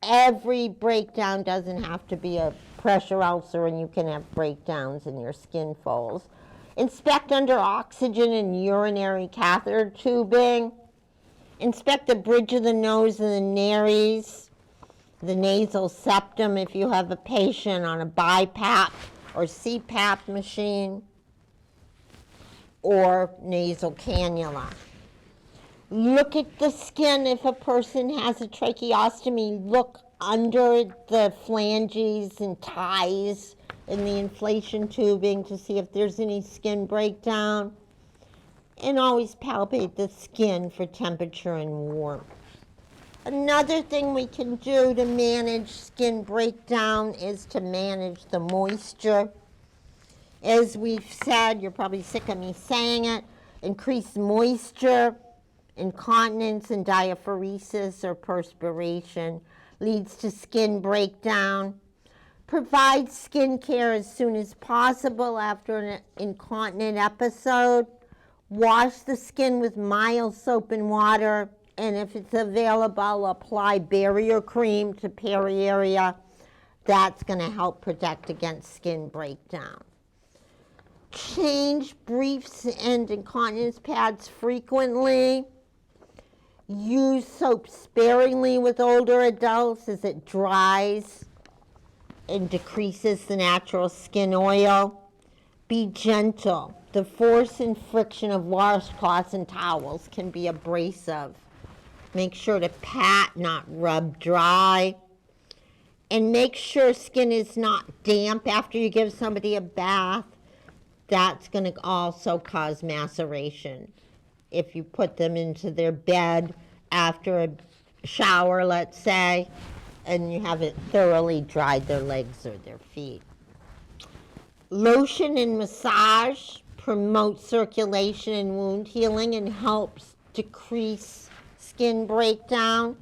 Every breakdown doesn't have to be a pressure ulcer, and you can have breakdowns in your skin folds. Inspect under oxygen and urinary catheter tubing. Inspect the bridge of the nose and the nares. the nasal septum if you have a patient on a BiPAP or CPAP machine, or nasal cannula. Look at the skin if a person has a tracheostomy. Look under the phalanges and ties in the inflation tubing to see if there's any skin breakdown. And always palpate the skin for temperature and warmth. Another thing we can do to manage skin breakdown is to manage the moisture. As we've said, you're probably sick of me saying it, increased moisture, incontinence, and diaphoresis or perspiration leads to skin breakdown. Provide skin care as soon as possible after an incontinent episode. Wash the skin with mild soap and water, and if it's available, apply barrier cream to peri area. That's going to help protect against skin breakdown. Change briefs and incontinence pads frequently. Use soap sparingly with older adults as it dries and decreases the natural skin oil. Be gentle. The force and friction of washcloths and towels can be abrasive. Make sure to pat, not rub dry. And make sure skin is not damp after you give somebody a bath. That's going to also cause maceration. If you put them into their bed after a shower, let's say, and you haven't thoroughly dried their legs or their feet. Lotion and massage promotes circulation and wound healing and helps decrease skin breakdown.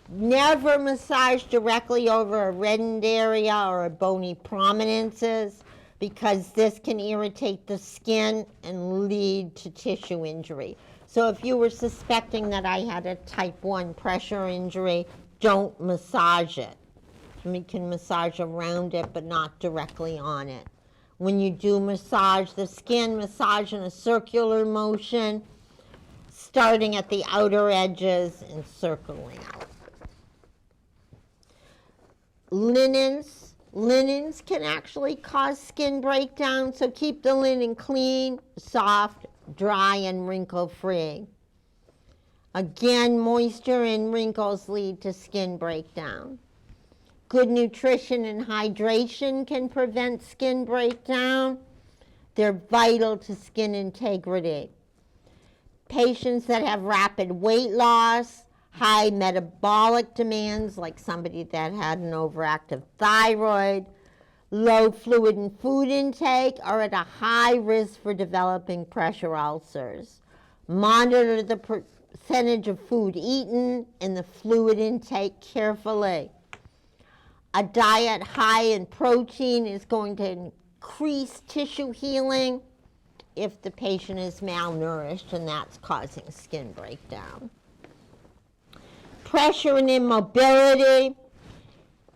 Never massage directly over a reddened area or a bony prominences, because this can irritate the skin and lead to tissue injury. So if you were suspecting that I had a type 1 pressure injury, don't massage it. We can massage around it, but not directly on it. When you do massage the skin, massage in a circular motion, starting at the outer edges and circling out. Linens can actually cause skin breakdown, so keep the linen clean, soft, dry, and wrinkle-free. Again, moisture and wrinkles lead to skin breakdown. Good nutrition and hydration can prevent skin breakdown. They're vital to skin integrity. Patients that have rapid weight loss, high metabolic demands, like somebody that had an overactive thyroid, low fluid and food intake, are at a high risk for developing pressure ulcers. Monitor the percentage of food eaten and the fluid intake carefully. A diet high in protein is going to increase tissue healing if the patient is malnourished, and that's causing skin breakdown. Pressure and immobility.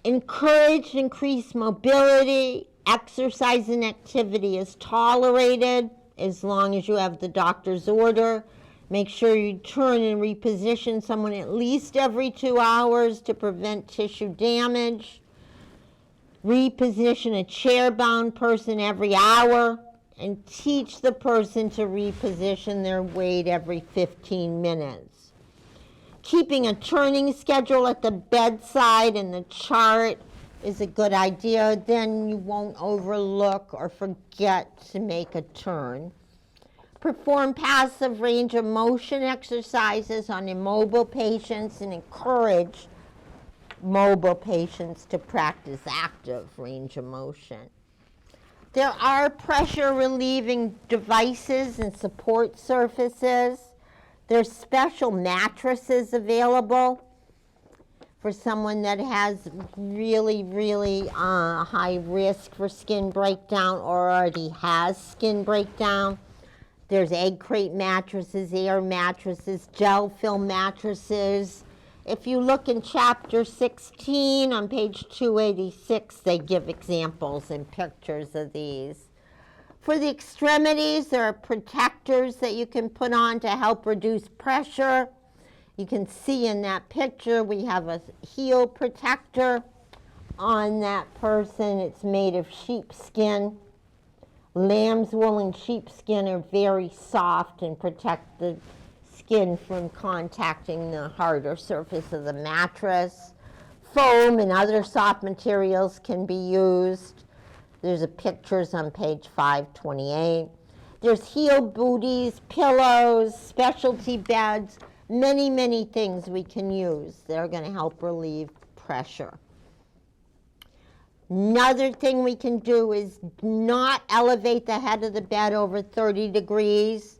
Encourage increased mobility. Exercise and activity is tolerated as long as you have the doctor's order. Make sure you turn and reposition someone at least every 2 hours to prevent tissue damage. Reposition a chair-bound person every hour, and teach the person to reposition their weight every 15 minutes. Keeping a turning schedule at the bedside and the chart is a good idea. Then you won't overlook or forget to make a turn. Perform passive range of motion exercises on immobile patients and encourage mobile patients to practice active range of motion. There are pressure relieving devices and support surfaces. There's special mattresses available for someone that has really high risk for skin breakdown or already has skin breakdown. There's egg crate mattresses, air mattresses, gel film mattresses. If you look in chapter 16 on page 286, they give examples and pictures of these. For the extremities, there are protectors that you can put on to help reduce pressure You can see in that picture we have a heel protector on that person. It's made of sheepskin. Lamb's wool and sheepskin are very soft and protect the skin from contacting the harder surface of the mattress. Foam and other soft materials can be used. There's pictures on page 528. There's heel booties, pillows, specialty beds, many, many things we can use that are going to help relieve pressure. Another thing we can do is not elevate the head of the bed over 30 degrees.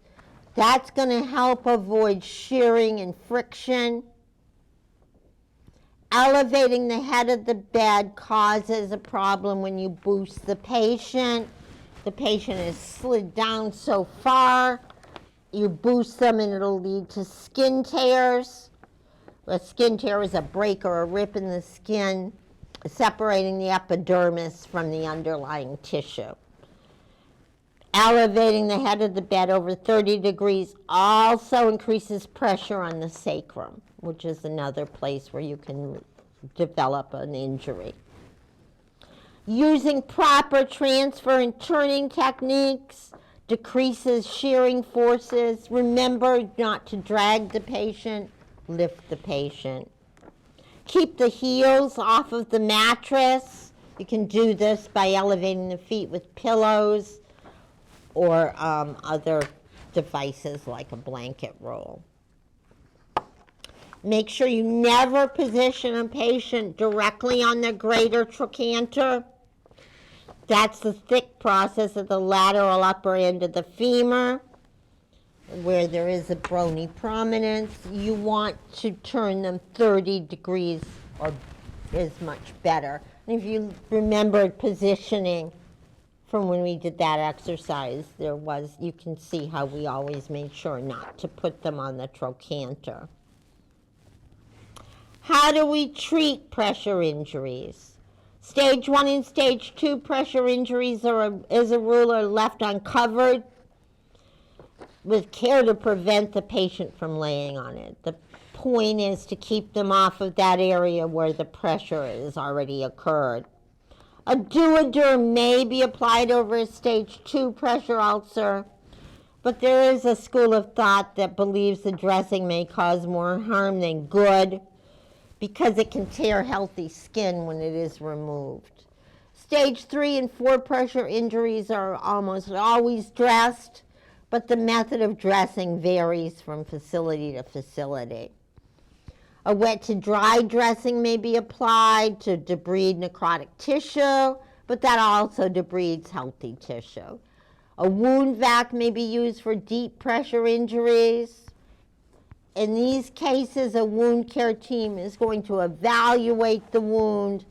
That's going to help avoid shearing and friction. Elevating the head of the bed causes a problem when you boost the patient. The patient is slid down so far, you boost them and it'll lead to skin tears. A skin tear is a break or a rip in the skin, separating the epidermis from the underlying tissue. Elevating the head of the bed over 30 degrees also increases pressure on the sacrum, which is another place where you can develop an injury. Using proper transfer and turning techniques decreases shearing forces. Remember not to drag the patient, lift the patient. Keep the heels off of the mattress. You can do this by elevating the feet with pillows or other devices like a blanket roll. Make sure you never position a patient directly on the greater trochanter. That's the thick process of the lateral upper end of the femur, where there is a bony prominence. You want to turn them 30 degrees or is much better. And if you remember positioning from when we did that exercise, you can see how we always made sure not to put them on the trochanter. How do we treat pressure injuries? Stage 1 and Stage 2 pressure injuries as a rule are left uncovered with care to prevent the patient from laying on it. The point is to keep them off of that area where the pressure has already occurred. A Duoderm may be applied over a Stage 2 pressure ulcer, but there is a school of thought that believes the dressing may cause more harm than good, because it can tear healthy skin when it is removed. Stage 3 and 4 pressure injuries are almost always dressed, but the method of dressing varies from facility to facility. A wet to dry dressing may be applied to debride necrotic tissue, but that also debrides healthy tissue. A wound vac may be used for deep pressure injuries. In these cases, a wound care team is going to evaluate the wound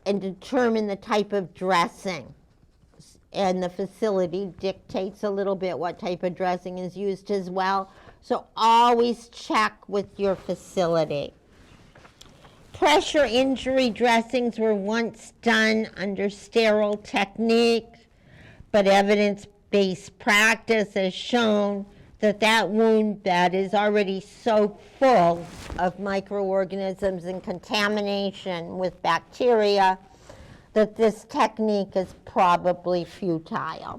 and determine the type of dressing. And the facility dictates a little bit what type of dressing is used as well. So always check with your facility. Pressure injury dressings were once done under sterile technique, but evidence-based practice has shown that wound bed is already so full of microorganisms and contamination with bacteria that this technique is probably futile.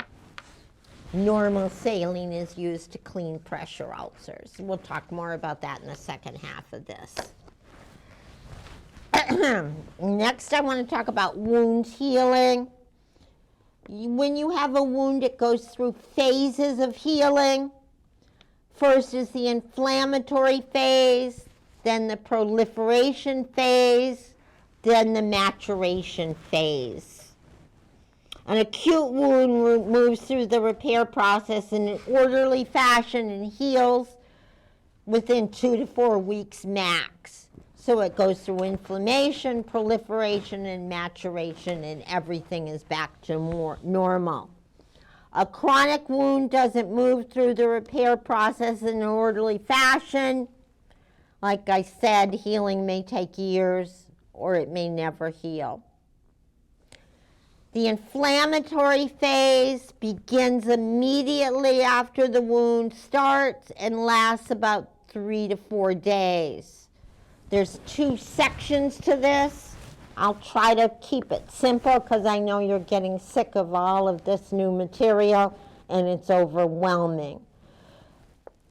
Normal saline is used to clean pressure ulcers. We'll talk more about that in the second half of this. Next, I want to talk about wound healing. When you have a wound, it goes through phases of healing. First is the inflammatory phase, then the proliferation phase, then the maturation phase. An acute wound moves through the repair process in an orderly fashion and heals within 2 to 4 weeks max. So it goes through inflammation, proliferation, and maturation, and everything is back to more normal. A chronic wound doesn't move through the repair process in an orderly fashion. Like I said, healing may take years or it may never heal. The inflammatory phase begins immediately after the wound starts and lasts about 3 to 4 days. There's 2 sections to this. I'll try to keep it simple because I know you're getting sick of all of this new material and it's overwhelming.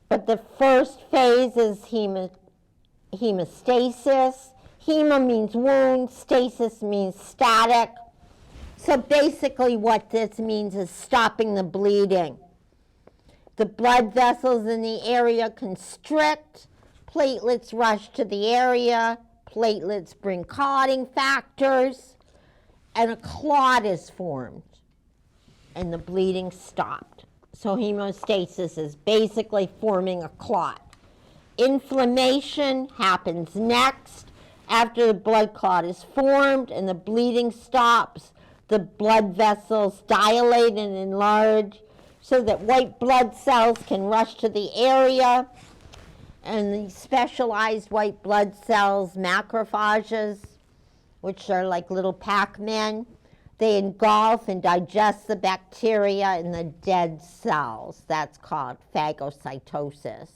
But the first phase is hemostasis. Hema means wound, stasis means static. So basically what this means is stopping the bleeding. The blood vessels in the area constrict, platelets rush to the area, platelets bring clotting factors, and a clot is formed, and the bleeding stopped. So hemostasis is basically forming a clot. Inflammation happens next. After the blood clot is formed and the bleeding stops, the blood vessels dilate and enlarge so that white blood cells can rush to the area, and the specialized white blood cells, macrophages, which are like little Pac-Men, they engulf and digest the bacteria in the dead cells. That's called phagocytosis.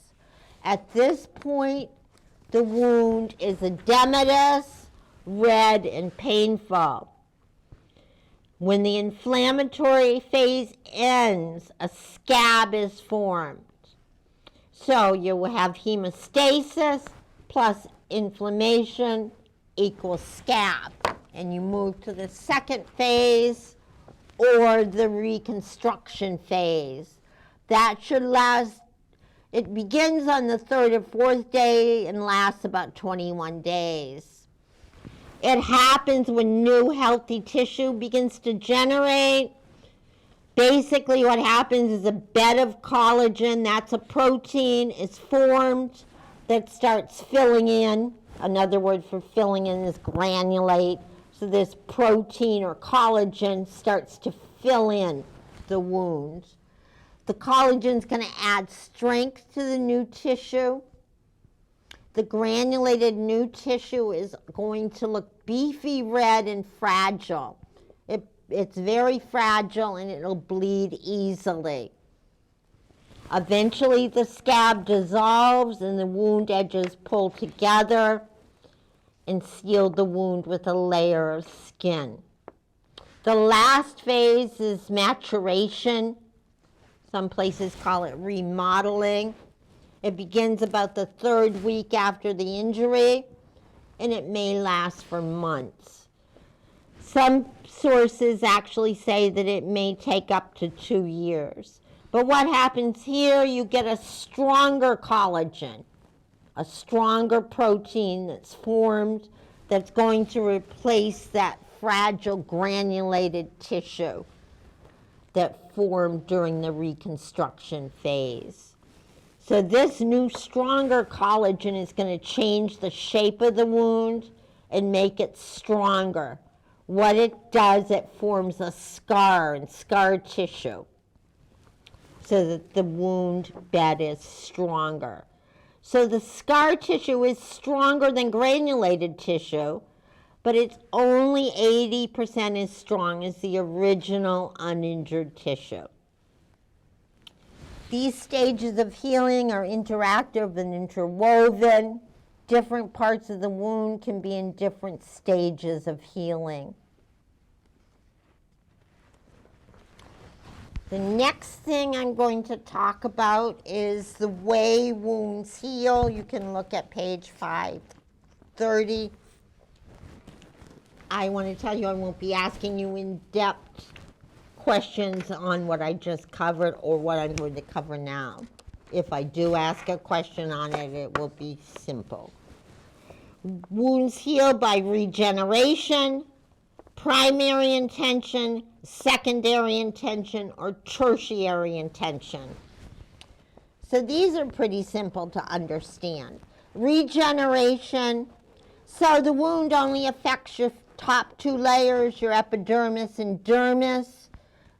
At this point, the wound is edematous, red, and painful. When the inflammatory phase ends, a scab is formed. So you will have hemostasis plus inflammation equals scab. And you move to the second phase or the reconstruction phase. That should last, it begins on the 3rd or 4th day and lasts about 21 days. It happens when new healthy tissue begins to generate. Basically what happens is a bed of collagen, that's a protein, is formed that starts filling in. Another word for filling in is granulate. So this protein or collagen starts to fill in the wound. The collagen is going to add strength to the new tissue. The granulated new tissue is going to look beefy red and fragile. It's very fragile and it'll bleed easily. Eventually the scab dissolves and the wound edges pull together and seal the wound with a layer of skin. The last phase is maturation. Some places call it remodeling. It begins about the 3rd week after the injury, and it may last for months. Some sources actually say that it may take up to 2 years. But what happens here, you get a stronger collagen, a stronger protein that's formed that's going to replace that fragile granulated tissue that formed during the reconstruction phase. So this new stronger collagen is going to change the shape of the wound and make it stronger. What it does, it forms a scar and scar tissue so that the wound bed is stronger. So the scar tissue is stronger than granulated tissue, but it's only 80% as strong as the original uninjured tissue. These stages of healing are interactive and interwoven. Different parts of the wound can be in different stages of healing. The next thing I'm going to talk about is the way wounds heal. You can look at page 530. I want to tell you I won't be asking you in-depth questions on what I just covered or what I'm going to cover now. If I do ask a question on it, it will be simple. Wounds heal by regeneration, primary intention, secondary intention, or tertiary intention. So these are pretty simple to understand. Regeneration, so the wound only affects your top 2 layers, your epidermis and dermis.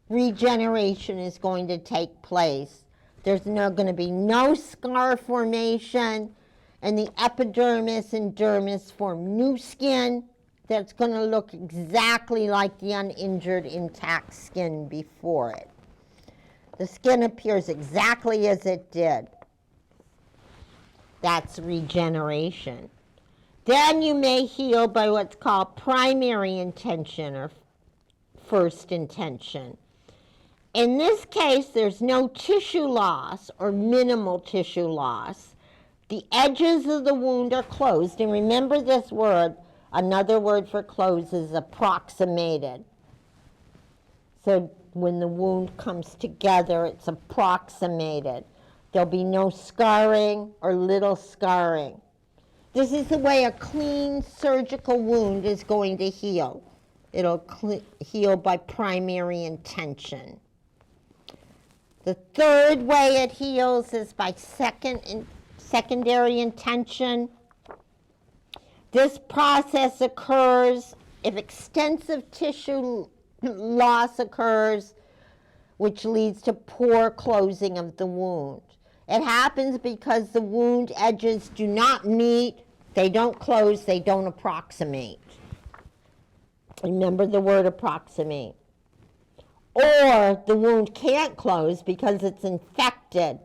Regeneration is going to take place. There's going to be no scar formation, and the epidermis and dermis form new skin that's going to look exactly like the uninjured, intact skin before it. The skin appears exactly as it did. That's regeneration. Then you may heal by what's called primary intention or first intention. In this case, there's no tissue loss or minimal tissue loss. The edges of the wound are closed. And remember this word, another word for closed is approximated. So when the wound comes together, it's approximated. There'll be no scarring or little scarring. This is the way a clean surgical wound is going to heal. It'll heal by primary intention. The third way it heals is by secondary intention. This process occurs if extensive tissue loss occurs, which leads to poor closing of the wound. It happens because the wound edges do not meet, they don't close, they don't approximate. Remember the word approximate. Or the wound can't close because it's infected.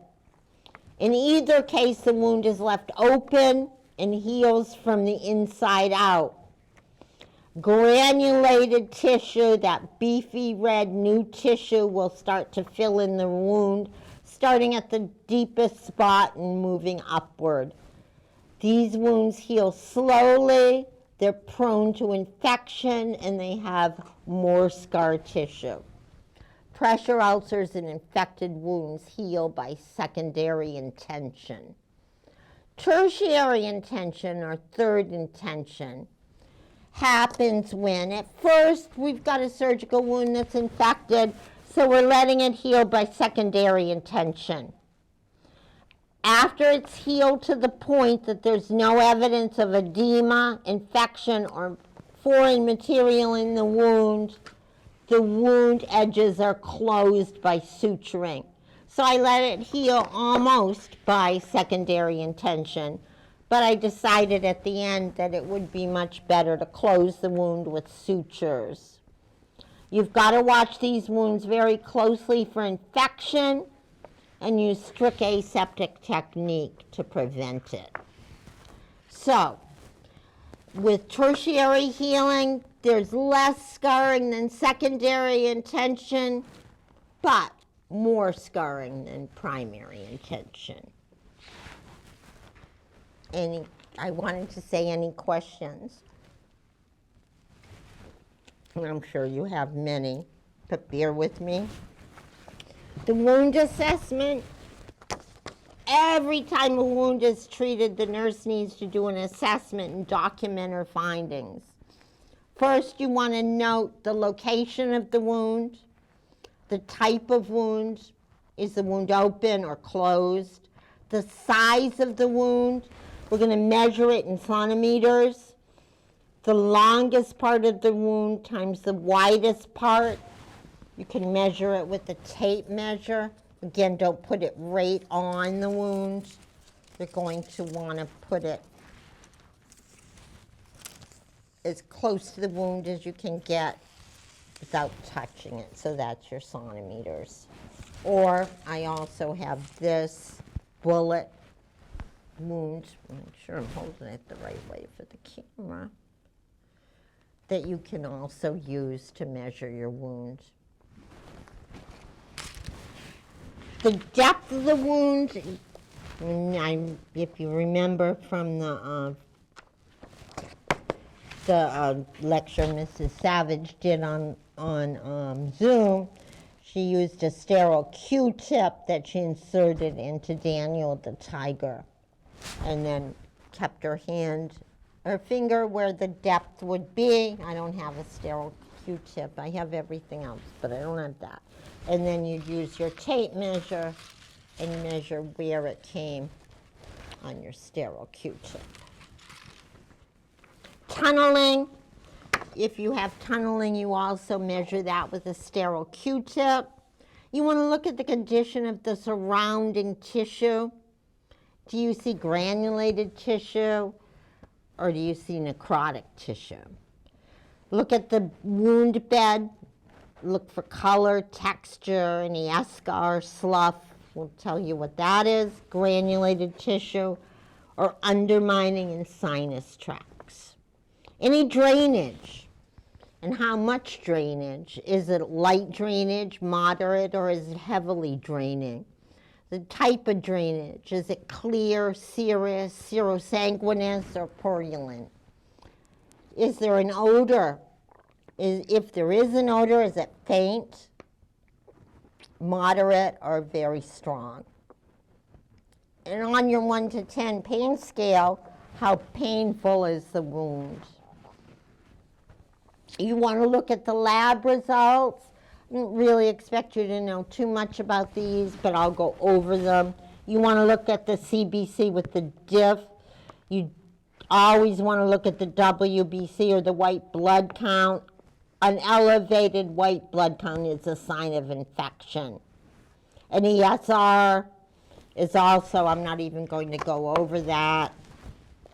In either case, the wound is left open and heals from the inside out. Granulated tissue, that beefy red new tissue, will start to fill in the wound, starting at the deepest spot and moving upward. These wounds heal slowly, they're prone to infection, and they have more scar tissue. Pressure ulcers and infected wounds heal by secondary intention. Tertiary intention, or third intention, happens when at first we've got a surgical wound that's infected, so we're letting it heal by secondary intention. After it's healed to the point that there's no evidence of edema, infection, or foreign material in the wound edges are closed by suturing. So I let it heal almost by secondary intention, but I decided at the end that it would be much better to close the wound with sutures. You've got to watch these wounds very closely for infection and use strict aseptic technique to prevent it. So, with tertiary healing, there's less scarring than secondary intention, but more scarring than primary intention. I wanted to say any questions. And I'm sure you have many, but bear with me. The wound assessment. Every time a wound is treated, the nurse needs to do an assessment and document her findings. First, you want to note the location of the wound, the type of wound. Is the wound open or closed? The size of the wound. We're going to measure it in centimeters. The longest part of the wound times the widest part. You can measure it with a tape measure. Again, don't put it right on the wound. You're going to want to put it as close to the wound as you can get without touching it. So that's your centimeters. Or I also have this bullet wound. I'm not sure I'm holding it the right way for the camera. That you can also use to measure your wound. The depth of the wound, if you remember from the lecture Mrs. Savage did on Zoom, she used a sterile Q-tip that she inserted into Daniel the tiger, and then kept her finger where the depth would be. I don't have a sterile Q-tip. I have everything else, but I don't have that. And then you'd use your tape measure and measure where it came on your sterile Q-tip. Tunneling. If you have tunneling, you also measure that with a sterile Q-tip. You want to look at the condition of the surrounding tissue. Do you see granulated tissue or do you see necrotic tissue? Look at the wound bed. Look for color, texture, any eschar, slough will tell you what that is. Granulated tissue or undermining in sinus tracts. Any drainage, and how much drainage? Is it light drainage, moderate, or is it heavily draining? The type of drainage, is it clear, serous, serosanguinous, or purulent? Is there an odor? If there is an odor, is it faint, moderate, or very strong? And on your 1 to 10 pain scale, how painful is the wound? You want to look at the lab results. I don't really expect you to know too much about these, but I'll go over them. You want to look at the CBC with the diff. You always want to look at the WBC or the white blood count. An elevated white blood count is a sign of infection. An ESR is also, I'm not even going to go over that,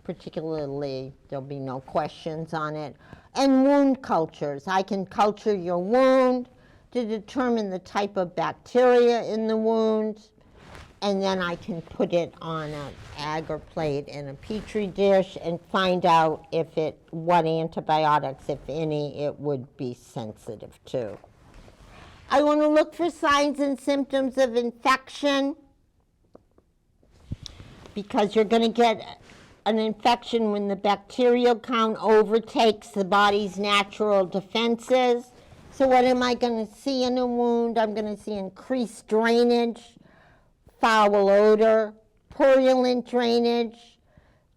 particularly, there'll be no questions on it. And wound cultures. I can culture your wound to determine the type of bacteria in the wound, and then I can put it on an agar plate in a petri dish and find out what antibiotics, if any, it would be sensitive to. I want to look for signs and symptoms of infection, because you're going to get an infection when the bacterial count overtakes the body's natural defenses. So what am I going to see in a wound? I'm going to see increased drainage, foul odor, purulent drainage,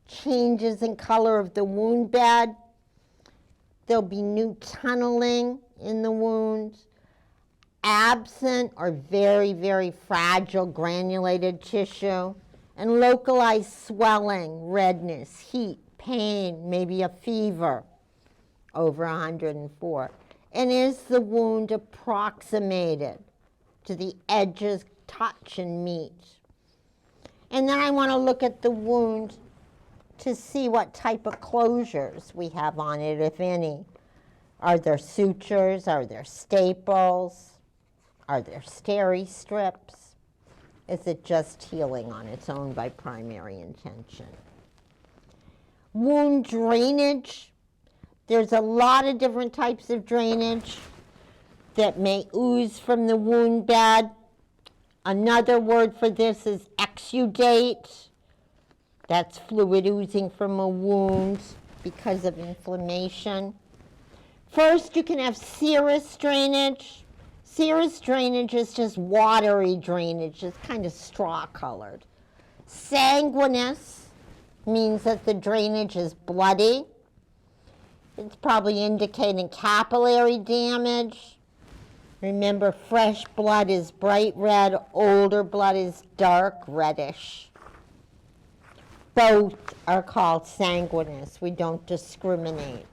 changes in color of the wound bed. There'll be new tunneling in the wound, absent or very, very fragile granulated tissue, and localized swelling, redness, heat, pain, maybe a fever over 104. And is the wound approximated to the edges, touch and meet? And then I want to look at the wound to see what type of closures we have on it, if any. Are there sutures? Are there staples? Are there steri strips? Is it just healing on its own by primary intention? Wound drainage. There's a lot of different types of drainage that may ooze from the wound bed. Another word for this is exudate. That's fluid oozing from a wound because of inflammation. First, you can have serous drainage. Serous drainage is just watery drainage. It's kind of straw-colored. Sanguinous means that the drainage is bloody. It's probably indicating capillary damage. Remember, fresh blood is bright red, older blood is dark reddish. Both are called sanguinous. We don't discriminate.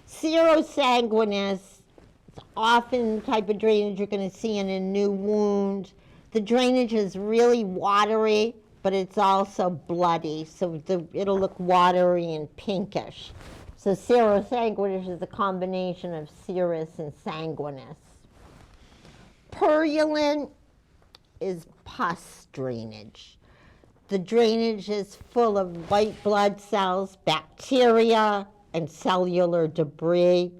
Serosanguinous is often the type of drainage you're going to see in a new wound. The drainage is really watery, but it's also bloody, so it'll look watery and pinkish. So serosanguinous is a combination of serous and sanguinous. Purulent is pus drainage. The drainage is full of white blood cells, bacteria, and cellular debris.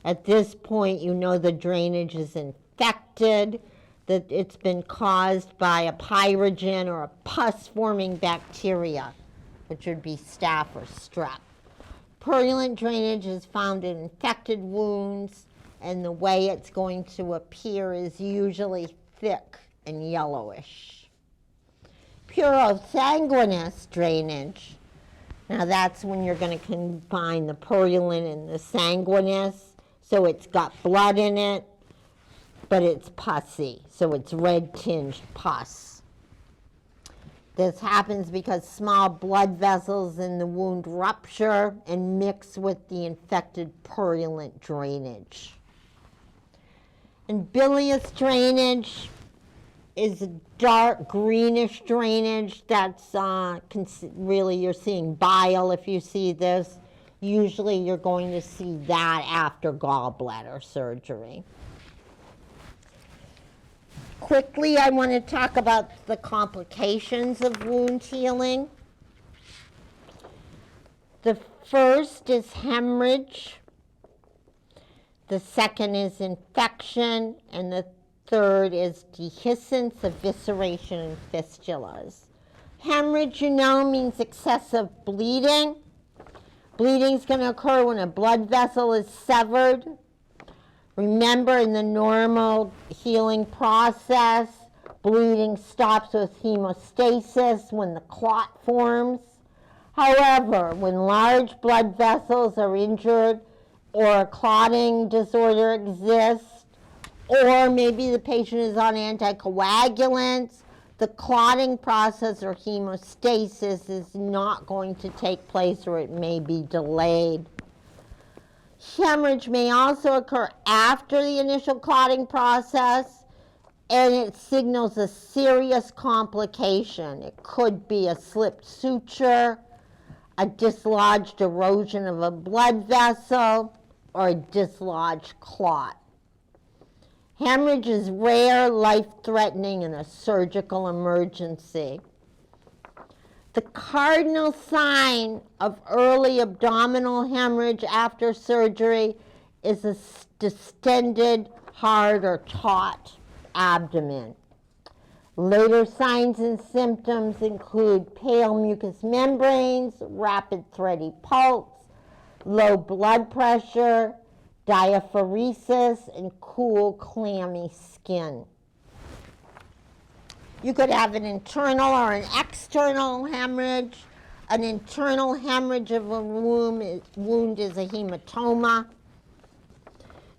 At this point, you know the drainage is infected, that it's been caused by a pyrogen or a pus-forming bacteria, which would be staph or strep. Purulent drainage is found in infected wounds, and the way it's going to appear is usually thick and yellowish. Purosanguinous drainage, now that's when you're going to combine the purulent and the sanguinous, so it's got blood in it, but it's pussy, so it's red-tinged pus. This happens because small blood vessels in the wound rupture and mix with the infected purulent drainage. And bilious drainage is a dark greenish drainage. That's really, you're seeing bile if you see this. Usually you're going to see that after gallbladder surgery. Quickly, I want to talk about the complications of wound healing. The first is hemorrhage. The second is infection, and the third is dehiscence, evisceration, and fistulas. Hemorrhage, you know, means excessive bleeding. Bleeding is going to occur when a blood vessel is severed. Remember, in the normal healing process, bleeding stops with hemostasis when the clot forms. However, when large blood vessels are injured or a clotting disorder exists, or maybe the patient is on anticoagulants, the clotting process or hemostasis is not going to take place, or it may be delayed. Hemorrhage may also occur after the initial clotting process, and it signals a serious complication. It could be a slipped suture, a dislodged erosion of a blood vessel, or a dislodged clot. Hemorrhage is rare, life-threatening, and a surgical emergency. The cardinal sign of early abdominal hemorrhage after surgery is a distended, hard, or taut abdomen. Later signs and symptoms include pale mucous membranes, rapid thready pulse, low blood pressure, diaphoresis, and cool, clammy skin. You could have an internal or an external hemorrhage. An internal hemorrhage of a wound is a hematoma.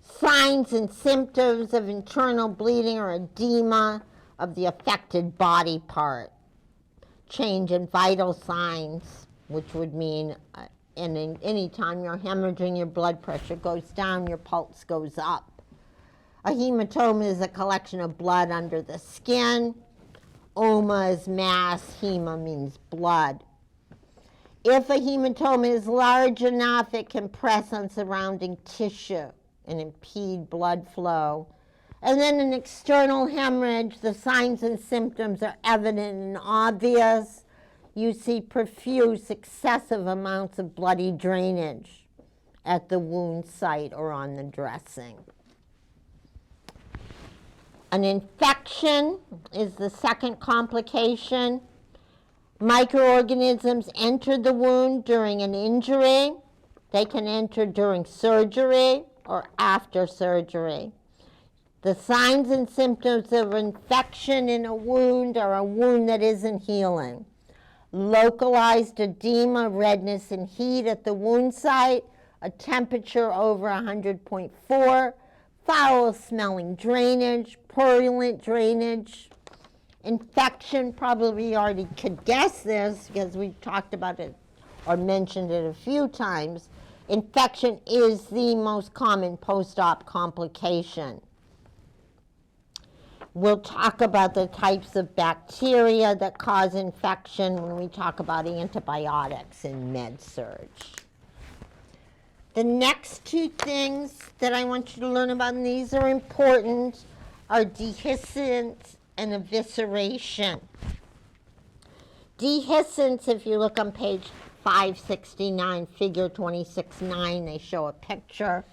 Signs and symptoms of internal bleeding or edema of the affected body part. Change in vital signs, which would mean any time you're hemorrhaging, your blood pressure goes down, your pulse goes up. A hematoma is a collection of blood under the skin. Oma is mass, hema means blood. If a hematoma is large enough, it can press on surrounding tissue and impede blood flow. And then an external hemorrhage, the signs and symptoms are evident and obvious. You see profuse, excessive amounts of bloody drainage at the wound site or on the dressing. An infection is the second complication. Microorganisms enter the wound during an injury. They can enter during surgery or after surgery. The signs and symptoms of infection in a wound are a wound that isn't healing. Localized edema, redness, and heat at the wound site, a temperature over 100.4, foul-smelling drainage, purulent drainage. Infection, probably you already could guess this because we've talked about it or mentioned it a few times. Infection is the most common post-op complication. We'll talk about the types of bacteria that cause infection when we talk about antibiotics in med-surg. The next two things that I want you to learn about, and these are important, are dehiscence and evisceration. Dehiscence, if you look on page 569, figure 26.9, they show a picture.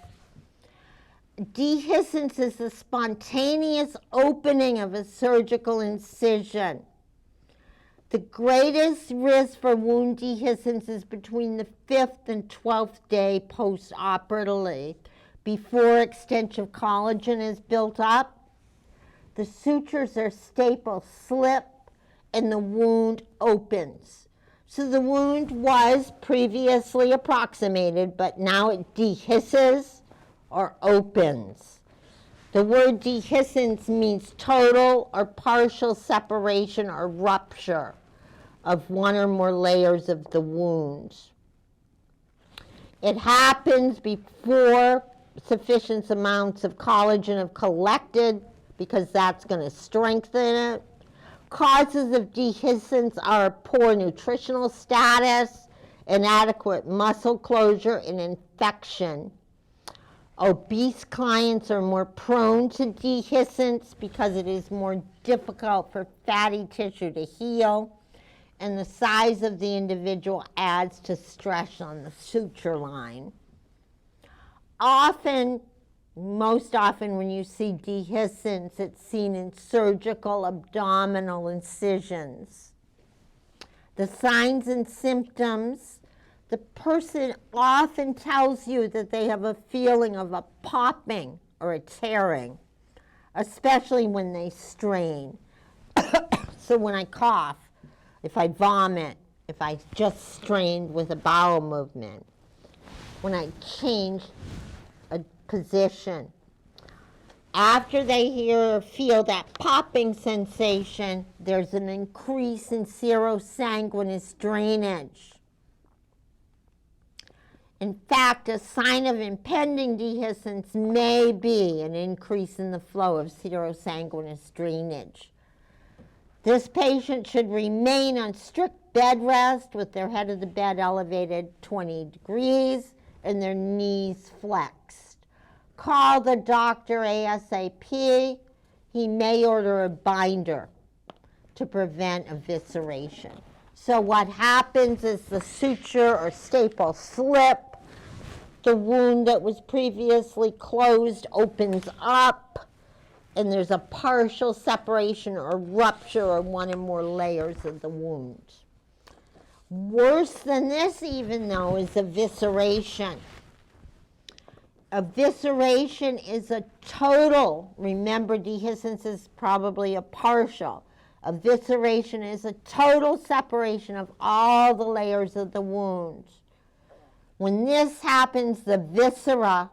Dehiscence is the spontaneous opening of a surgical incision. The greatest risk for wound dehiscence is between the 5th and 12th day post-operatively, before extensive collagen is built up. The sutures are stapled, slip, and the wound opens. So the wound was previously approximated, but now it dehisces or opens. The word dehiscence means total or partial separation or rupture of one or more layers of the wound. It happens before sufficient amounts of collagen have collected, because that's going to strengthen it. Causes of dehiscence are poor nutritional status, inadequate muscle closure, and infection. Obese clients are more prone to dehiscence because it is more difficult for fatty tissue to heal, and the size of the individual adds to stress on the suture line. Most often when you see dehiscence, it's seen in surgical abdominal incisions. The signs and symptoms, the person often tells you that they have a feeling of a popping or a tearing, especially when they strain. So when I cough, if I vomit, if I just strained with a bowel movement, when I change a position. After they hear or feel that popping sensation, there's an increase in serous drainage. In fact, a sign of impending dehiscence may be an increase in the flow of serous drainage. This patient should remain on strict bed rest with their head of the bed elevated 20 degrees and their knees flexed. Call the doctor ASAP. He may order a binder to prevent evisceration. So what happens is the suture or staple slip. The wound that was previously closed opens up, and there's a partial separation or rupture of one or more layers of the wound. Worse than this even though is evisceration. Evisceration is a total, remember dehiscence is probably a partial. Evisceration is a total separation of all the layers of the wound. When this happens, the viscera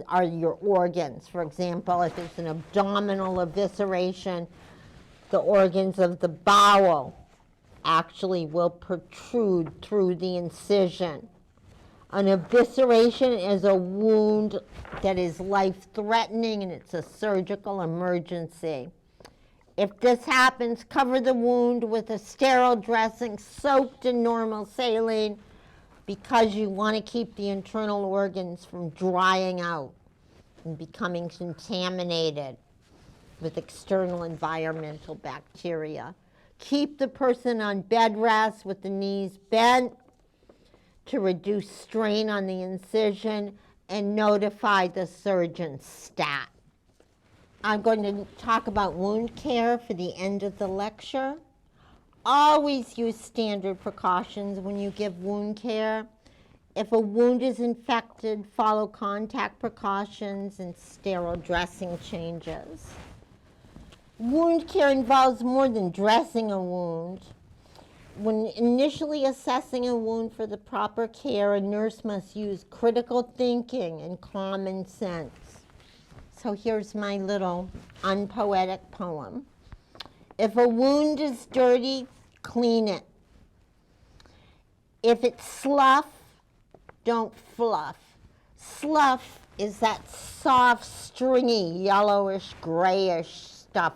are your organs. For example, if it's an abdominal evisceration, the organs of the bowel actually will protrude through the incision. An evisceration is a wound that is life-threatening and it's a surgical emergency. If this happens, cover the wound with a sterile dressing soaked in normal saline because you want to keep the internal organs from drying out and becoming contaminated with external environmental bacteria. Keep the person on bed rest with the knees bent to reduce strain on the incision and notify the surgeon stat. I'm going to talk about wound care for the end of the lecture. Always use standard precautions when you give wound care. If a wound is infected, follow contact precautions and sterile dressing changes. Wound care involves more than dressing a wound. When initially assessing a wound for the proper care, a nurse must use critical thinking and common sense. So here's my little unpoetic poem. If a wound is dirty, clean it. If it's slough, don't fluff. Slough is that soft, stringy, yellowish, grayish stuff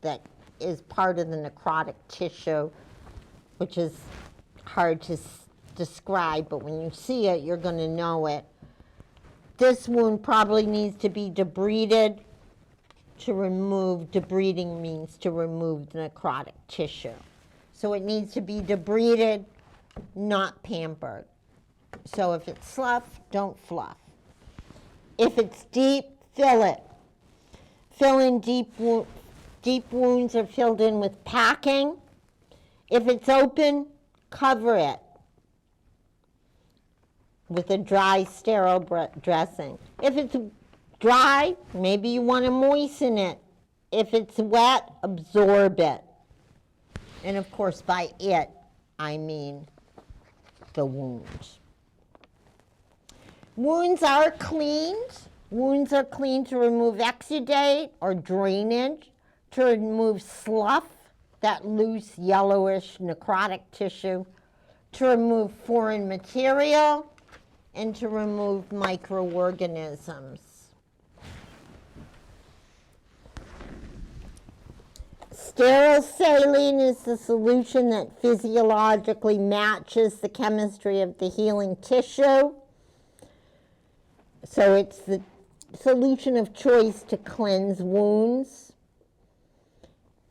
that is part of the necrotic tissue, which is hard to describe, but when you see it, you're going to know it. This wound probably needs to be debrided. Debriding means to remove the necrotic tissue. So it needs to be debrided, not pampered. So if it's slough, don't fluff. If it's deep, fill it. Fill in deep wounds are filled in with packing. If it's open, cover it with a dry, sterile dressing. If it's dry, maybe you want to moisten it. If it's wet, absorb it. And of course, by it, I mean the wound. Wounds are cleaned. Wounds are cleaned to remove exudate or drainage, to remove slough, that loose, yellowish, necrotic tissue, to remove foreign material, and to remove microorganisms. Sterile saline is the solution that physiologically matches the chemistry of the healing tissue. So it's the solution of choice to cleanse wounds.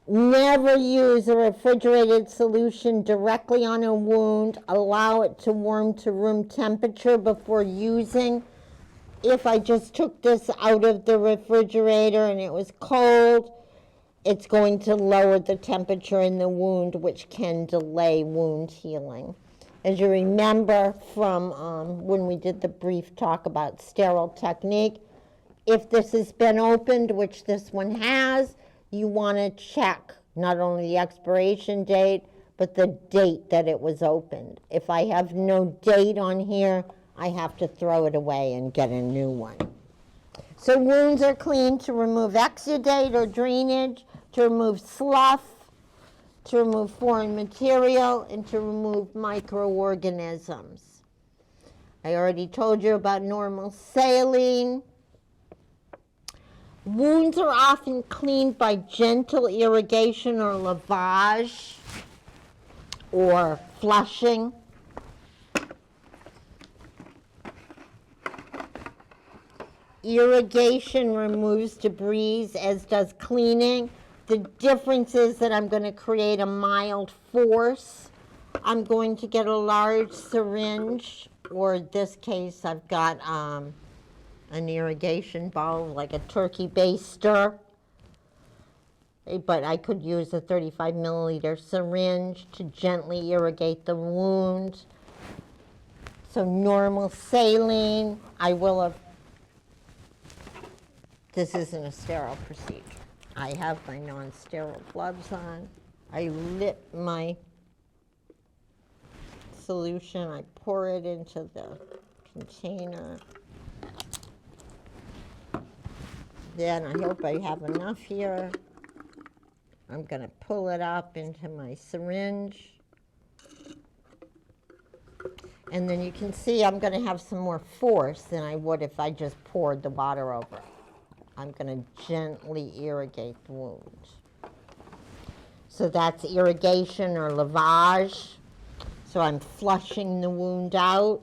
Never use a refrigerated solution directly on a wound. Allow it to warm to room temperature before using. If I just took this out of the refrigerator and it was cold, it's going to lower the temperature in the wound, which can delay wound healing. As you remember from when we did the brief talk about sterile technique, if this has been opened, which this one has, you want to check not only the expiration date, but the date that it was opened. If I have no date on here, I have to throw it away and get a new one. So wounds are cleaned to remove exudate or drainage, to remove slough, to remove foreign material, and to remove microorganisms. I already told you about normal saline. Wounds are often cleaned by gentle irrigation or lavage or flushing. Irrigation removes debris, as does cleaning. The difference is that I'm going to create a mild force. I'm going to get a large syringe, or in this case I've got an irrigation bowl, like a turkey baster. But I could use a 35 milliliter syringe to gently irrigate the wound. So normal saline, I will have, this isn't a sterile procedure. I have my non-sterile gloves on. I lit my solution, I pour it into the container. Then I hope I have enough here. I'm going to pull it up into my syringe. And then you can see I'm going to have some more force than I would if I just poured the water over it. I'm going to gently irrigate the wound. So that's irrigation or lavage. So I'm flushing the wound out.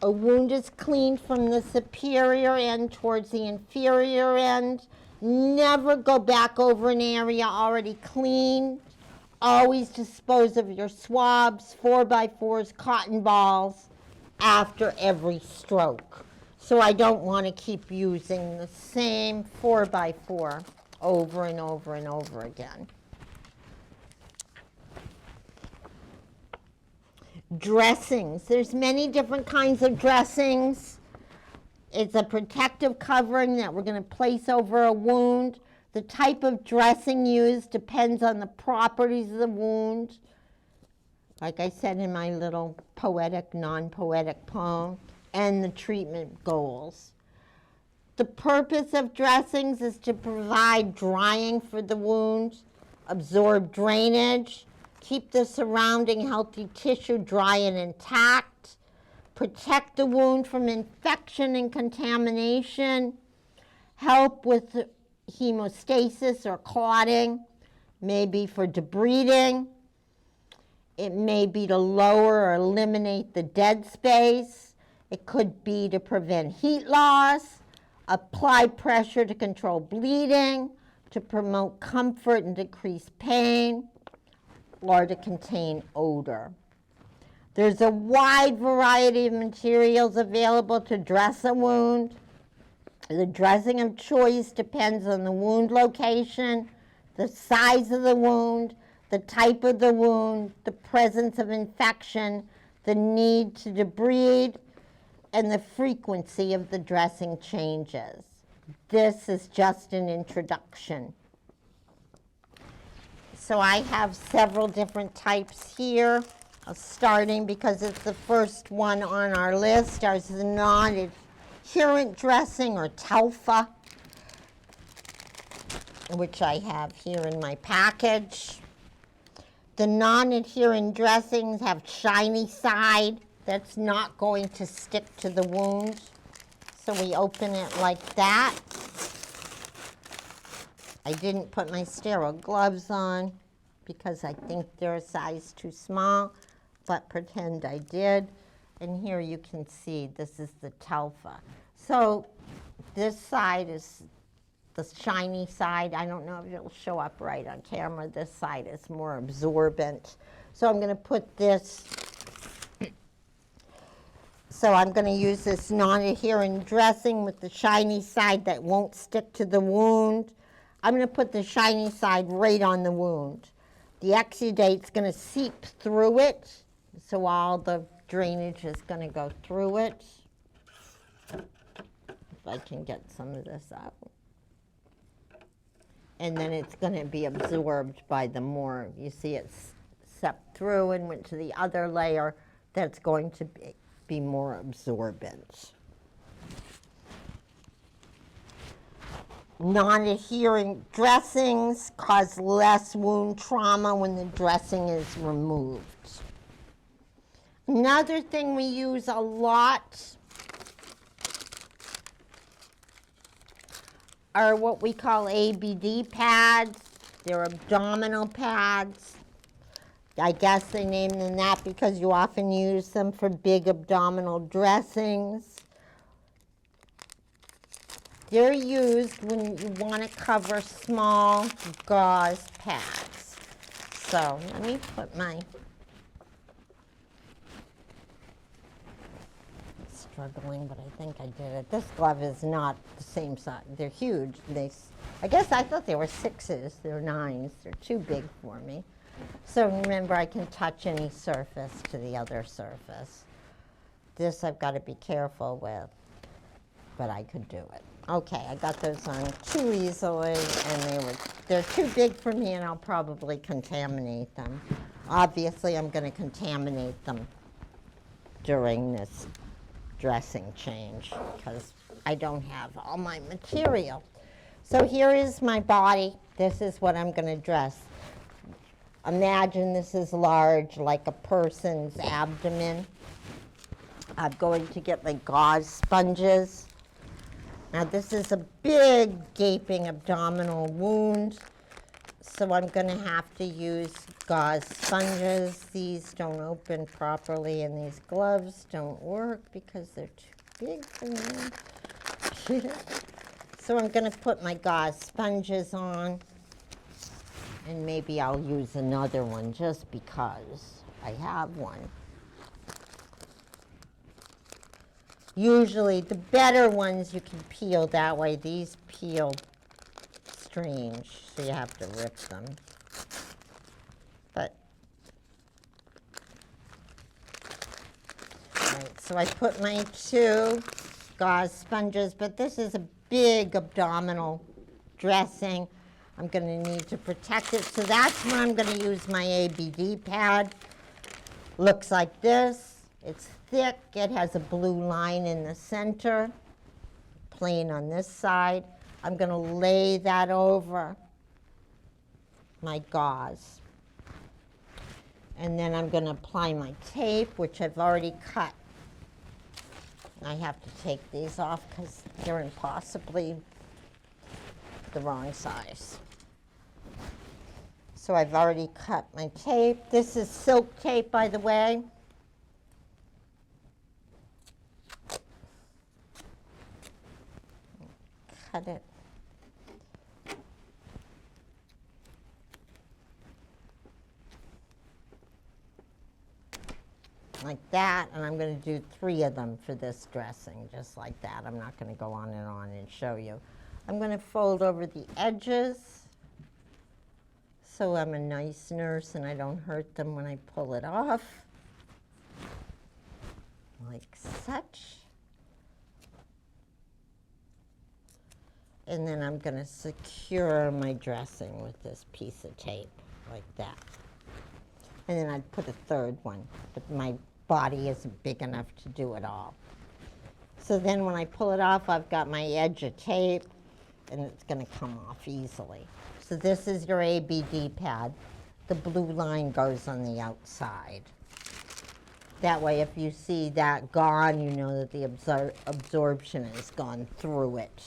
A wound is cleaned from the superior end towards the inferior end. Never go back over an area already cleaned. Always dispose of your swabs, 4x4s, cotton balls after every stroke. So I don't want to keep using the same 4x4 over and over and over again. Dressings. There's many different kinds of dressings. It's a protective covering that we're going to place over a wound. The type of dressing used depends on the properties of the wound. Like I said in my little poetic, non-poetic poem, and the treatment goals. The purpose of dressings is to provide drying for the wound, absorb drainage, keep the surrounding healthy tissue dry and intact, protect the wound from infection and contamination, help with hemostasis or clotting, maybe for debriding. It may be to lower or eliminate the dead space. It could be to prevent heat loss, apply pressure to control bleeding, to promote comfort and decrease pain, or to contain odor. There's a wide variety of materials available to dress a wound. The dressing of choice depends on the wound location, the size of the wound, the type of the wound, the presence of infection, the need to debride, and the frequency of the dressing changes. This is just an introduction. So I have several different types here, starting because it's the first one on our list. There's the non-adherent dressing, or TELFA, which I have here in my package. The non-adherent dressings have shiny side that's not going to stick to the wound. So we open it like that. I didn't put my sterile gloves on because I think they're a size too small, but pretend I did. and here you can see this is the telfa. So this side is the shiny side. I don't know if it'll show up right on camera. This side is more absorbent. So I'm going to put this, so I'm going to use this non-adherent dressing with the shiny side that won't stick to the wound. I'm going to put the shiny side right on the wound. The exudate's going to seep through it, so all the drainage is going to go through it. If I can get some of this out. And then it's going to be absorbed by the more, you see it's seeped through and went to the other layer that's going to be more absorbent. Non-adherent dressings cause less wound trauma when the dressing is removed. Another thing we use a lot are what we call ABD pads. They're abdominal pads. I guess they name them that because you often use them for big abdominal dressings. They're used when you want to cover small gauze pads. So let me put my, struggling, but I think I did it. This glove is not the same size. They're huge. I guess I thought they were 6s. They're 9s. They're too big for me. So remember, I can touch any surface to the other surface. This I've got to be careful with, but I could do it. Okay, I got those on too easily, and they're too big for me, and I'll probably contaminate them. Obviously, I'm going to contaminate them during this dressing change because I don't have all my material. So here is my body. This is what I'm going to dress. Imagine this is large, like a person's abdomen. I'm going to get my gauze sponges. Now this is a big gaping abdominal wound, so I'm going to have to use gauze sponges. These don't open properly, and these gloves don't work because they're too big for me. So I'm going to put my gauze sponges on, and maybe I'll use another one just because I have one. Usually the better ones you can peel that way. These peel strange, so you have to rip them. But, right, so I put my 2 gauze sponges, but this is a big abdominal dressing. I'm going to need to protect it, so that's when I'm going to use my ABD pad. Looks like this. It's thick, it has a blue line in the center, plain on this side. I'm going to lay that over my gauze. And then I'm going to apply my tape, which I've already cut. I have to take these off because they're impossibly the wrong size. So I've already cut my tape. This is silk tape, by the way. Cut it. Like that, and I'm going to do 3 of them for this dressing, just like that. I'm not going to go on and show you. I'm going to fold over the edges so I'm a nice nurse and I don't hurt them when I pull it off, like such. And then I'm going to secure my dressing with this piece of tape, like that. And then I'd put a 3rd one, but my body isn't big enough to do it all. So then when I pull it off, I've got my edge of tape, and it's going to come off easily. So this is your ABD pad. The blue line goes on the outside. That way, if you see that gone, you know that the absorption has gone through it.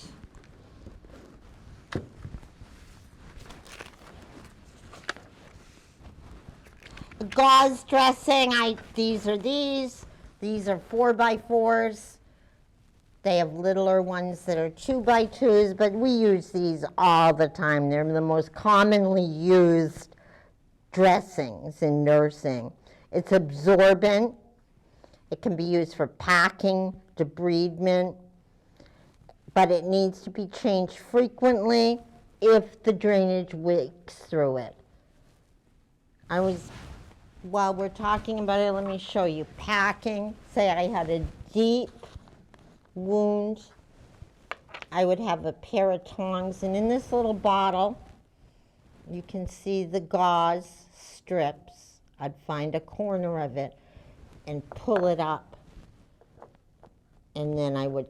The gauze dressing, these are these. These are 4x4s. They have littler ones that are 2x2s, but we use these all the time. They're the most commonly used dressings in nursing. It's absorbent. It can be used for packing, debridement, but it needs to be changed frequently if the drainage leaks through it. While we're talking about it, let me show you. Packing, say I had a deep wound, I would have a pair of tongs, and in this little bottle, you can see the gauze strips. I'd find a corner of it and pull it up, and then I would,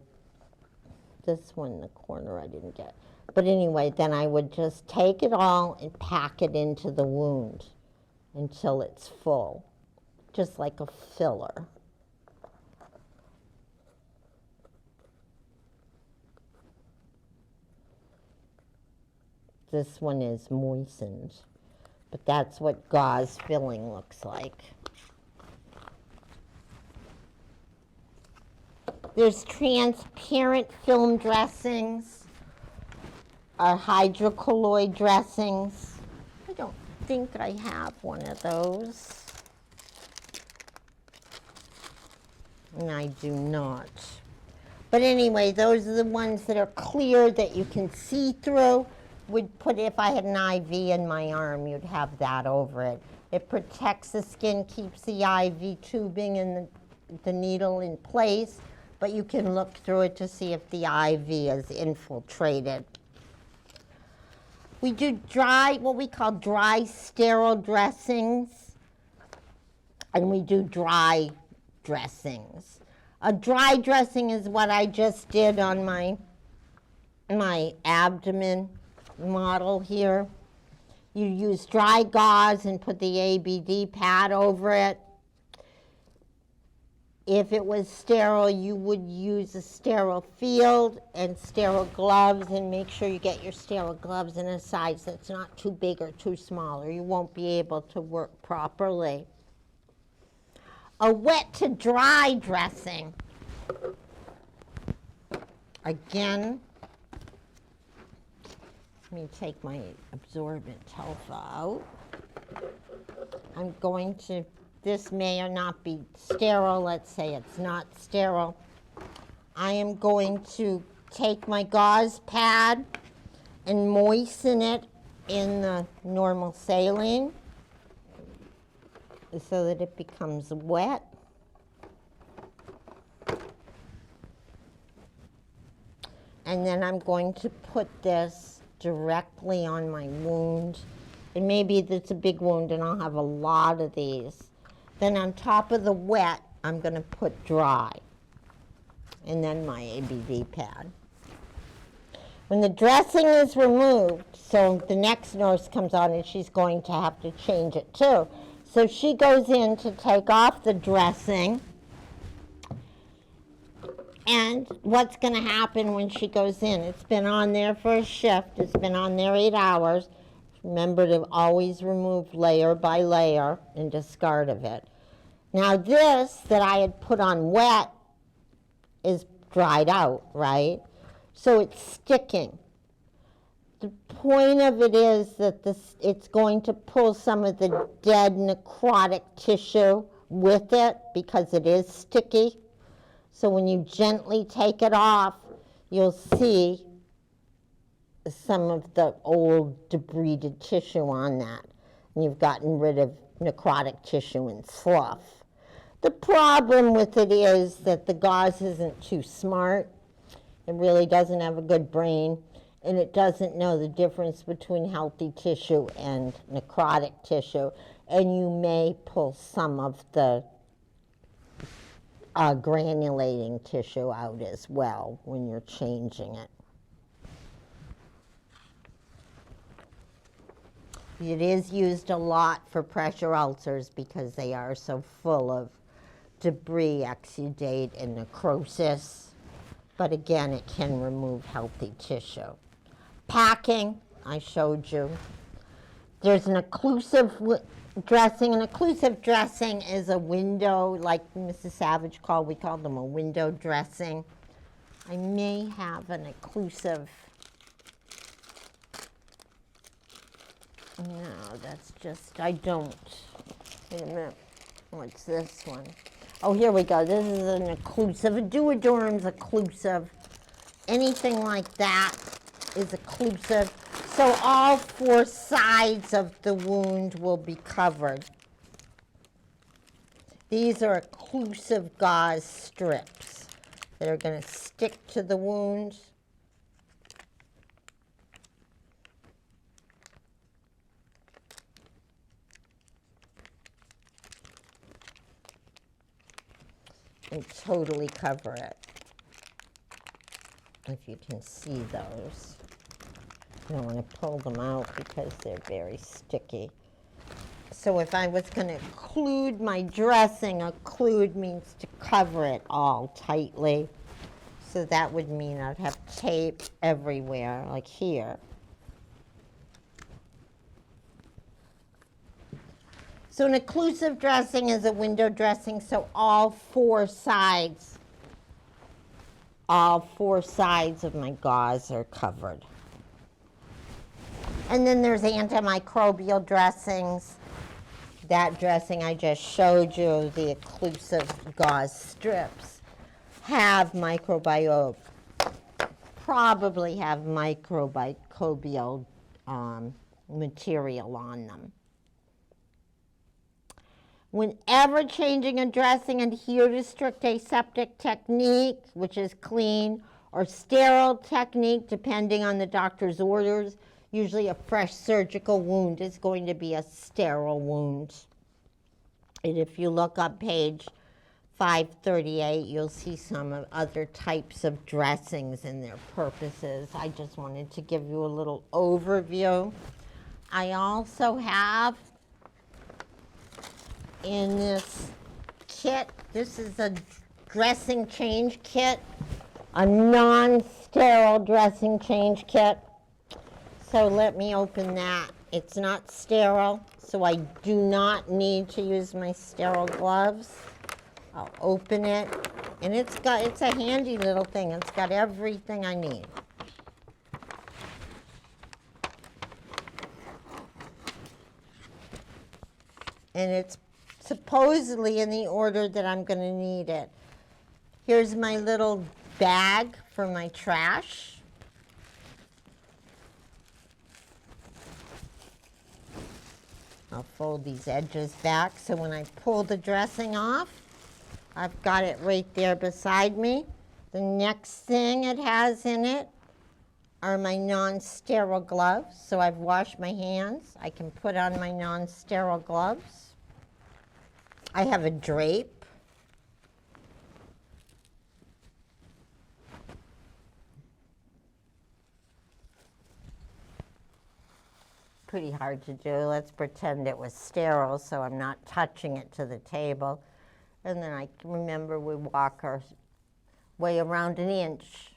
this one, the corner I didn't get. But anyway, then I would just take it all and pack it into the wound until it's full, just like a filler. This one is moistened, but that's what gauze filling looks like. There's transparent film dressings, or hydrocolloid dressings. I don't think I have one of those. And I do not. But anyway, those are the ones that are clear that you can see through. Would put, if I had an IV in my arm, you'd have that over it. It protects the skin, keeps the IV tubing and the needle in place, but you can look through it to see if the IV is infiltrated. We do what we call dry sterile dressings, and we do dry dressings. A dry dressing is what I just did on my abdomen model here. You use dry gauze and put the Abd pad over it. If it was sterile, you would use a sterile field and sterile gloves, and make sure you get your sterile gloves in a size that's not too big or too small, or you won't be able to work properly. A wet to dry dressing. Again, let me take my absorbent telfa out. I'm going to, this may or not be sterile. Let's say it's not sterile. I am going to take my gauze pad and moisten it in the normal saline so that it becomes wet. And then I'm going to put this directly on my wound. And maybe it's a big wound and I'll have a lot of these. Then on top of the wet, I'm going to put dry. And then my Abd pad. When the dressing is removed, so the next nurse comes on and she's going to have to change it too. So she goes in to take off the dressing. And what's going to happen when she goes in? It's been on there for a shift. It's been on there 8 hours. Remember to always remove layer by layer and discard of it. Now this that I had put on wet is dried out, right? So it's sticking. The point of it is that it's going to pull some of the dead necrotic tissue with it because it is sticky. So when you gently take it off, you'll see some of the old debrided tissue on that. And you've gotten rid of necrotic tissue and slough. The problem with it is that the gauze isn't too smart. It really doesn't have a good brain, and it doesn't know the difference between healthy tissue and necrotic tissue. And you may pull some of the granulating tissue out as well when you're changing it. It is used a lot for pressure ulcers because they are so full of debris, exudate, and necrosis. But again, it can remove healthy tissue. Packing, I showed you. There's an occlusive dressing. An occlusive dressing is a window, like Mrs. Savage we call them a window dressing. I may have an occlusive. No, that's just, I don't. Wait a minute. What's this one? Oh, here we go. This is an occlusive. A duoderm's occlusive. Anything like that is occlusive. So all 4 sides of the wound will be covered. These are occlusive gauze strips that are going to stick to the wound. And totally cover it. If you can see those. I don't want to pull them out because they're very sticky. So if I was going to occlude my dressing, occlude means to cover it all tightly. So that would mean I'd have tape everywhere, like here. So an occlusive dressing is a window dressing, so all 4 sides of my gauze are covered. And then there's antimicrobial dressings. That dressing I just showed you, the occlusive gauze strips, have probably have microbial material on them. Whenever changing a dressing, adhere to strict aseptic technique, which is clean, or sterile technique, depending on the doctor's orders. Usually a fresh surgical wound is going to be a sterile wound. And if you look up page 538, you'll see some other types of dressings and their purposes. I just wanted to give you a little overview. I also have in this kit, this is a dressing change kit, a non-sterile dressing change kit. So let me open that. It's not sterile, so I do not need to use my sterile gloves. I'll open it, and it's a handy little thing. It's got everything I need. And it's supposedly in the order that I'm going to need it. Here's my little bag for my trash. I'll fold these edges back so when I pull the dressing off, I've got it right there beside me. The next thing it has in it are my non-sterile gloves. So I've washed my hands. I can put on my non-sterile gloves. I have a drape. Pretty hard to do. Let's pretend it was sterile so I'm not touching it to the table. And then I remember we walk our way around an inch.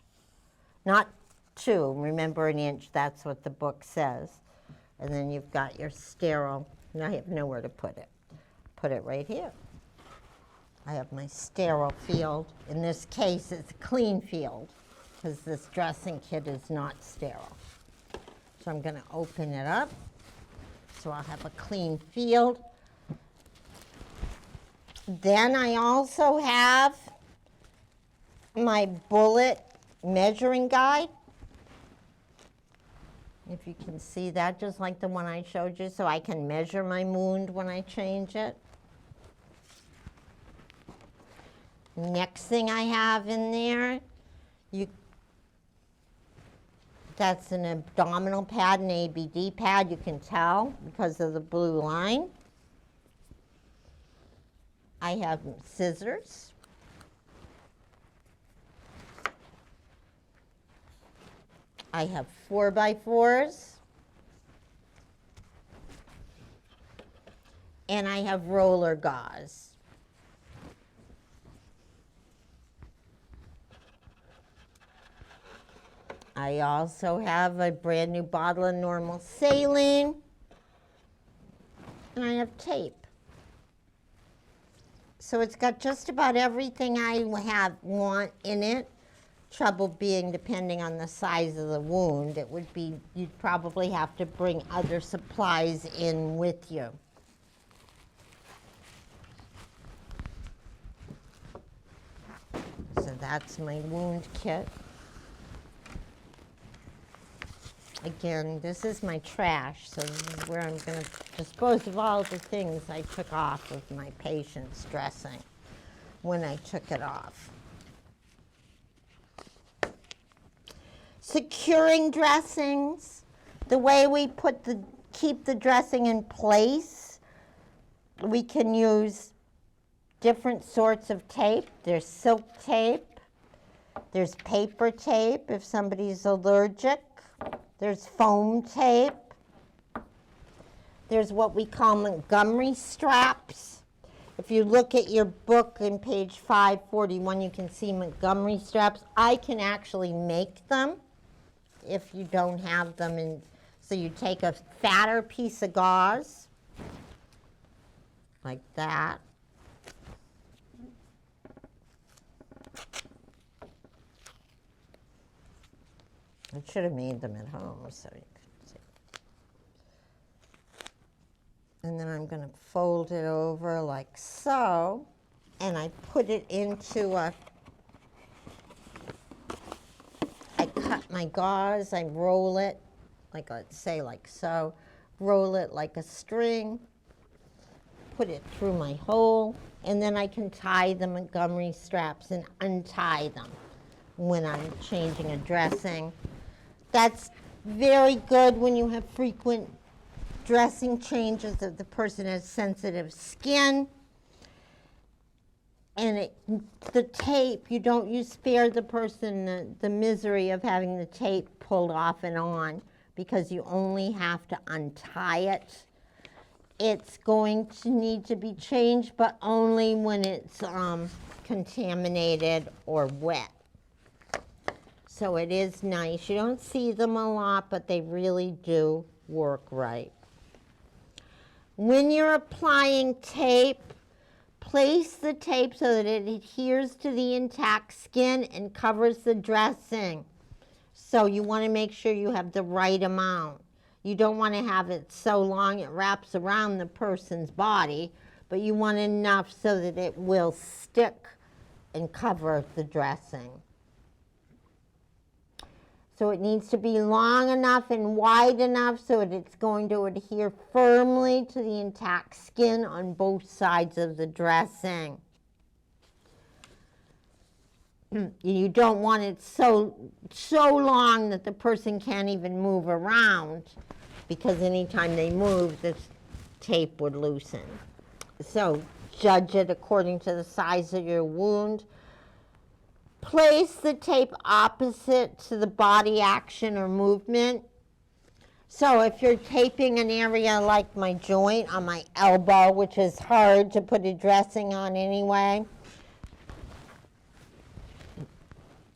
Not 2, remember an inch, that's what the book says. And then you've got your sterile, and I have nowhere to put it. Put it right here. I have my sterile field. In this case, it's a clean field because this dressing kit is not sterile. So I'm going to open it up. So I'll have a clean field. Then I also have my bullet measuring guide. If you can see that, just like the one I showed you, so I can measure my wound when I change it. Next thing I have in there, that's an abdominal pad, an ABD pad, you can tell because of the blue line. I have scissors. I have 4x4s. And I have roller gauze. I also have a brand new bottle of normal saline. and I have tape. So it's got just about everything I want in it. Trouble being, depending on the size of the wound, it would be, you'd probably have to bring other supplies in with you. So that's my wound kit. Again, this is my trash, so this is where I'm going to dispose of all the things I took off of my patient's dressing when I took it off. Securing dressings, the way we keep the dressing in place, we can use different sorts of tape. There's silk tape, there's paper tape if somebody's allergic, there's foam tape, there's what we call Montgomery straps. If you look at your book in page 541, you can see Montgomery straps. I can actually make them if you don't have them. And so you take a fatter piece of gauze, like that. I should have made them at home so you could see. And then I'm going to fold it over like so, and I put it into I cut my gauze, I roll it, like let's say like so, roll it like a string, put it through my hole, and then I can tie the Montgomery straps and untie them when I'm changing a dressing. That's very good when you have frequent dressing changes if the person has sensitive skin. And the tape, you spare the person the misery of having the tape pulled off and on, because you only have to untie it. It's going to need to be changed, but only when it's contaminated or wet. So it is nice. You don't see them a lot, but they really do work right. When you're applying tape, place the tape so that it adheres to the intact skin and covers the dressing. So you want to make sure you have the right amount. You don't want to have it so long it wraps around the person's body, but you want enough so that it will stick and cover the dressing. So it needs to be long enough and wide enough so that it's going to adhere firmly to the intact skin on both sides of the dressing. You don't want it so long that the person can't even move around, because anytime they move, the tape would loosen. So judge it according to the size of your wound. Place the tape opposite to the body action or movement. So if you're taping an area like my joint on my elbow, which is hard to put a dressing on anyway,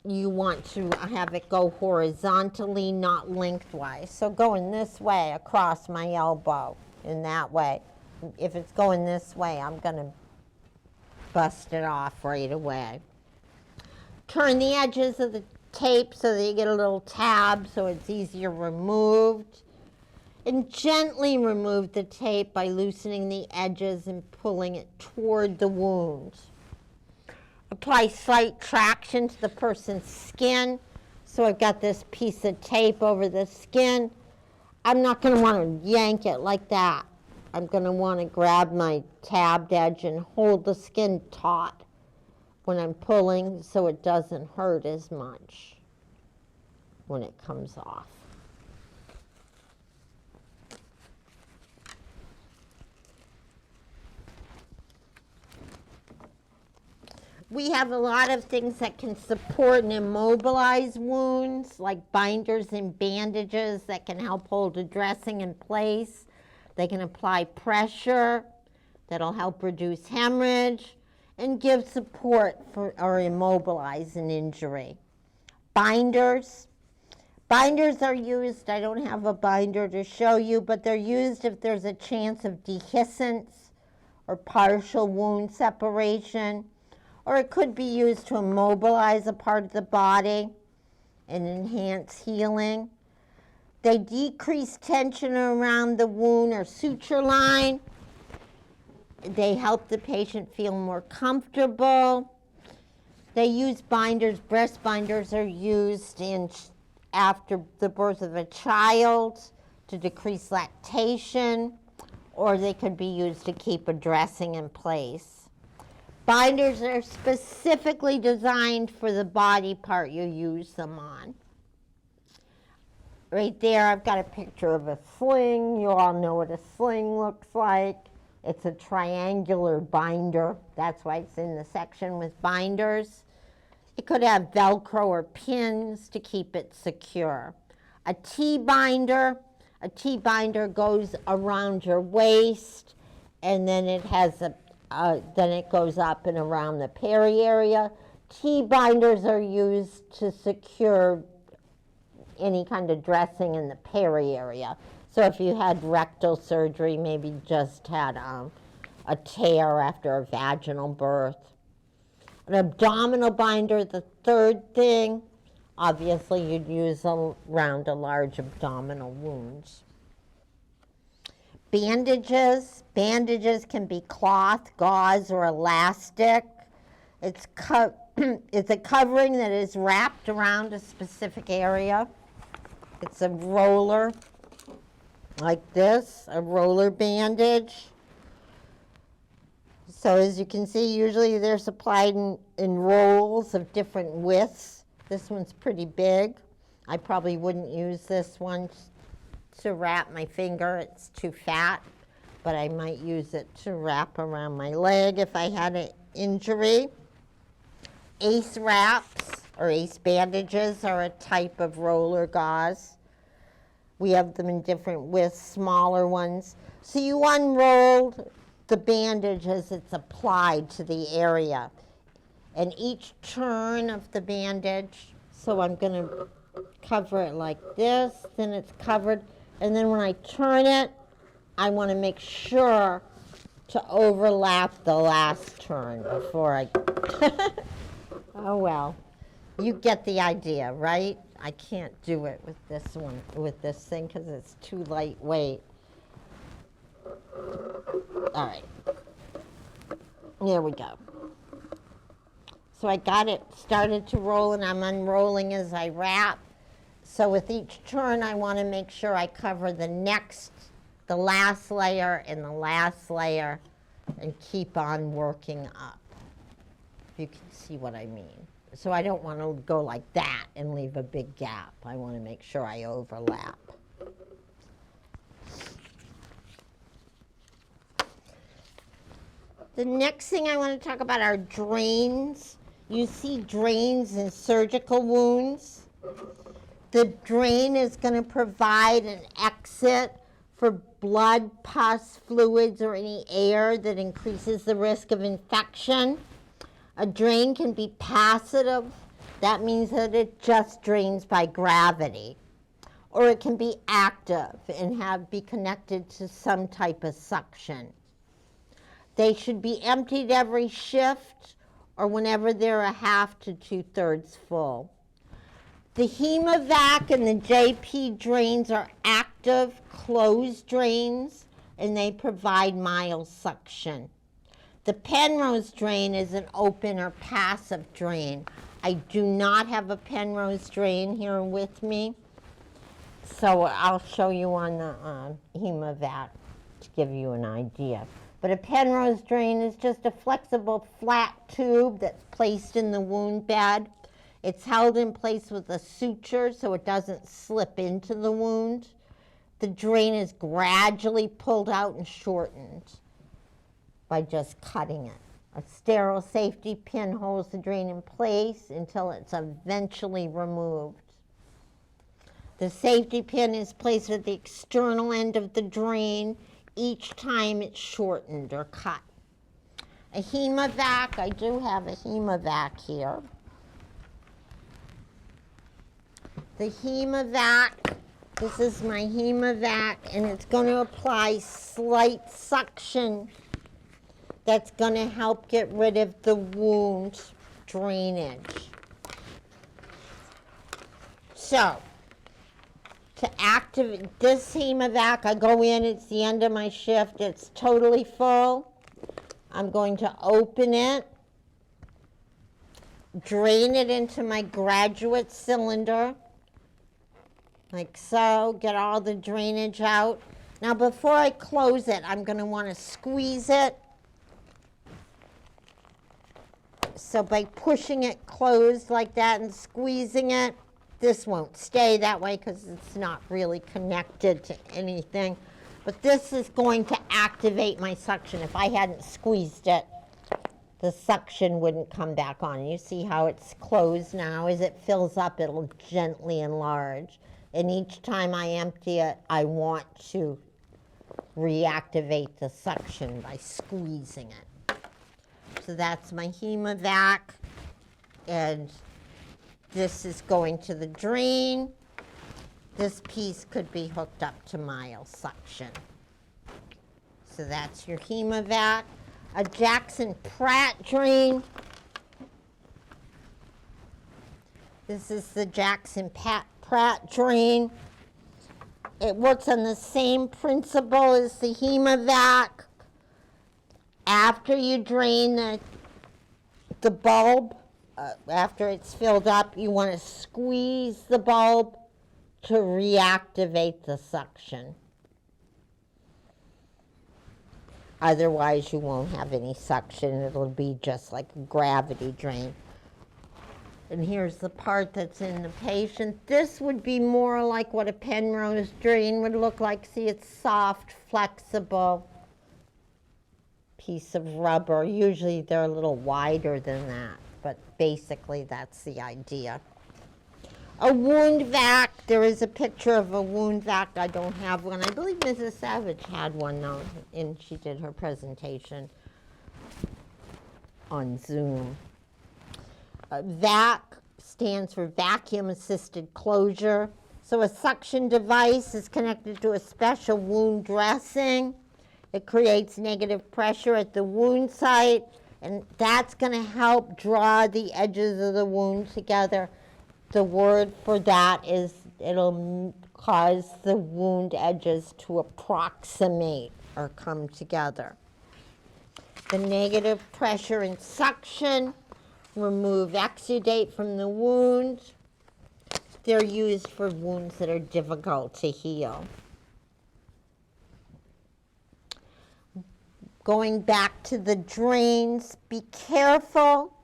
you want to have it go horizontally, not lengthwise. So going this way across my elbow in that way. If it's going this way, I'm going to bust it off right away. Turn the edges of the tape so that you get a little tab so it's easier removed. And gently remove the tape by loosening the edges and pulling it toward the wound. Apply slight traction to the person's skin. So I've got this piece of tape over the skin. I'm not going to want to yank it like that. I'm going to want to grab my tabbed edge and hold the skin taut when I'm pulling, so it doesn't hurt as much when it comes off. We have a lot of things that can support and immobilize wounds, like binders and bandages that can help hold the dressing in place. They can apply pressure that'll help reduce hemorrhage and give support for or immobilize an injury. Binders Binders are used. I don't have a binder to show you, but they're used if there's a chance of dehiscence or partial wound separation, or it could be used to immobilize a part of the body and enhance healing. They decrease tension around the wound or suture line. They help the patient feel more comfortable. They use binders. Breast binders are used after the birth of a child to decrease lactation, or they could be used to keep a dressing in place. Binders are specifically designed for the body part you use them on. Right there, I've got a picture of a sling. You all know what a sling looks like. It's a triangular binder. That's why it's in the section with binders. It could have Velcro or pins to keep it secure. A T-binder goes around your waist, and then it has then it goes up and around the peri area. T-binders are used to secure any kind of dressing in the peri area. So if you had rectal surgery, maybe just had a tear after a vaginal birth. An abdominal binder, the third thing, obviously you'd use around a large abdominal wounds. Bandages can be cloth, gauze, or elastic. It's a covering that is wrapped around a specific area. It's a roller like this, a roller bandage. So as you can see, usually they're supplied in rolls of different widths. This one's pretty big. I probably wouldn't use this one to wrap my finger. It's too fat, but I might use it to wrap around my leg if I had an injury. Ace wraps or ace bandages are a type of roller gauze. We have them in different widths, smaller ones. So you unroll the bandage as it's applied to the area. And each turn of the bandage, so I'm going to cover it like this, then it's covered. And then when I turn it, I want to make sure to overlap the last turn before I... Oh, well, you get the idea, right? I can't do it with this one, with this thing, because it's too lightweight. All right. There we go. So I got it started to roll, and I'm unrolling as I wrap. So with each turn, I want to make sure I cover the last layer and the last layer, and keep on working up. You can see what I mean. So I don't want to go like that and leave a big gap. I want to make sure I overlap. The next thing I want to talk about are drains. You see drains in surgical wounds. The drain is going to provide an exit for blood, pus, fluids, or any air that increases the risk of infection. A drain can be passive. That means that it just drains by gravity. Or it can be active and be connected to some type of suction. They should be emptied every shift or whenever they're a half to 2/3 full. The Hemavac and the JP drains are active, closed drains, and they provide mild suction. The Penrose drain is an open or passive drain. I do not have a Penrose drain here with me, so I'll show you on the Hemavac to give you an idea. But a Penrose drain is just a flexible flat tube that's placed in the wound bed. It's held in place with a suture so it doesn't slip into the wound. The drain is gradually pulled out and shortened by just cutting it. A sterile safety pin holds the drain in place until it's eventually removed. The safety pin is placed at the external end of the drain each time it's shortened or cut. A Hemavac, I do have a Hemavac here. the Hema. This is my Hema, and it's going to apply slight suction that's going to help get rid of the wound drainage. So, to activate this Hema, I go in, it's the end of my shift, it's totally full. I'm going to open it, drain it into my graduate cylinder, like so, get all the drainage out. Now before I close it, I'm going to want to squeeze it. So by pushing it closed like that and squeezing it, this won't stay that way because it's not really connected to anything. But this is going to activate my suction. If I hadn't squeezed it, the suction wouldn't come back on. You see how it's closed now? As it fills up, it'll gently enlarge. And each time I empty it, I want to reactivate the suction by squeezing it. So that's my Hema, and this is going to the drain. This piece could be hooked up to mild suction. So that's your Hema, a Jackson Pratt drain. This is the Jackson Pratt drain. It works on the same principle as the Hema. After you drain the bulb, after it's filled up, you want to squeeze the bulb to reactivate the suction. Otherwise, you won't have any suction. It'll be just like a gravity drain. And here's the part that's in the patient. This would be more like what a Penrose drain would look like. See, it's soft, flexible piece of rubber. Usually they're a little wider than that, but basically that's the idea. A wound vac. There is a picture of a wound vac. I don't have one. I believe Mrs. Savage had one though, and she did her presentation on Zoom. VAC stands for vacuum assisted closure. So a suction device is connected to a special wound dressing. It creates negative pressure at the wound site, and that's going to help draw the edges of the wound together. The word for that is it'll cause the wound edges to approximate or come together. The negative pressure and suction remove exudate from the wound. They're used for wounds that are difficult to heal. Going back to the drains, be careful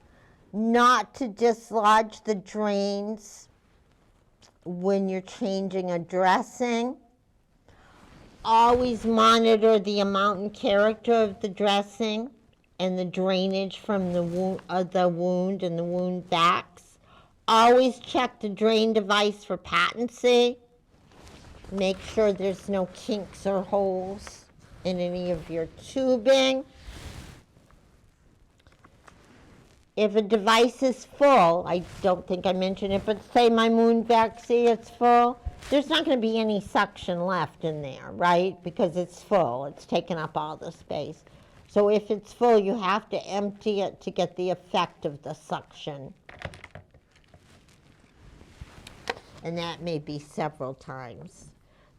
not to dislodge the drains when you're changing a dressing. Always monitor the amount and character of the dressing and the drainage from the wound and the wound backs. Always check the drain device for patency. Make sure there's no kinks or holes in any of your tubing. If a device is full, I don't think I mentioned it, but say my wound vac, see it's full, there's not going to be any suction left in there, right? Because it's full. It's taken up all the space. So if it's full, you have to empty it to get the effect of the suction. And that may be several times.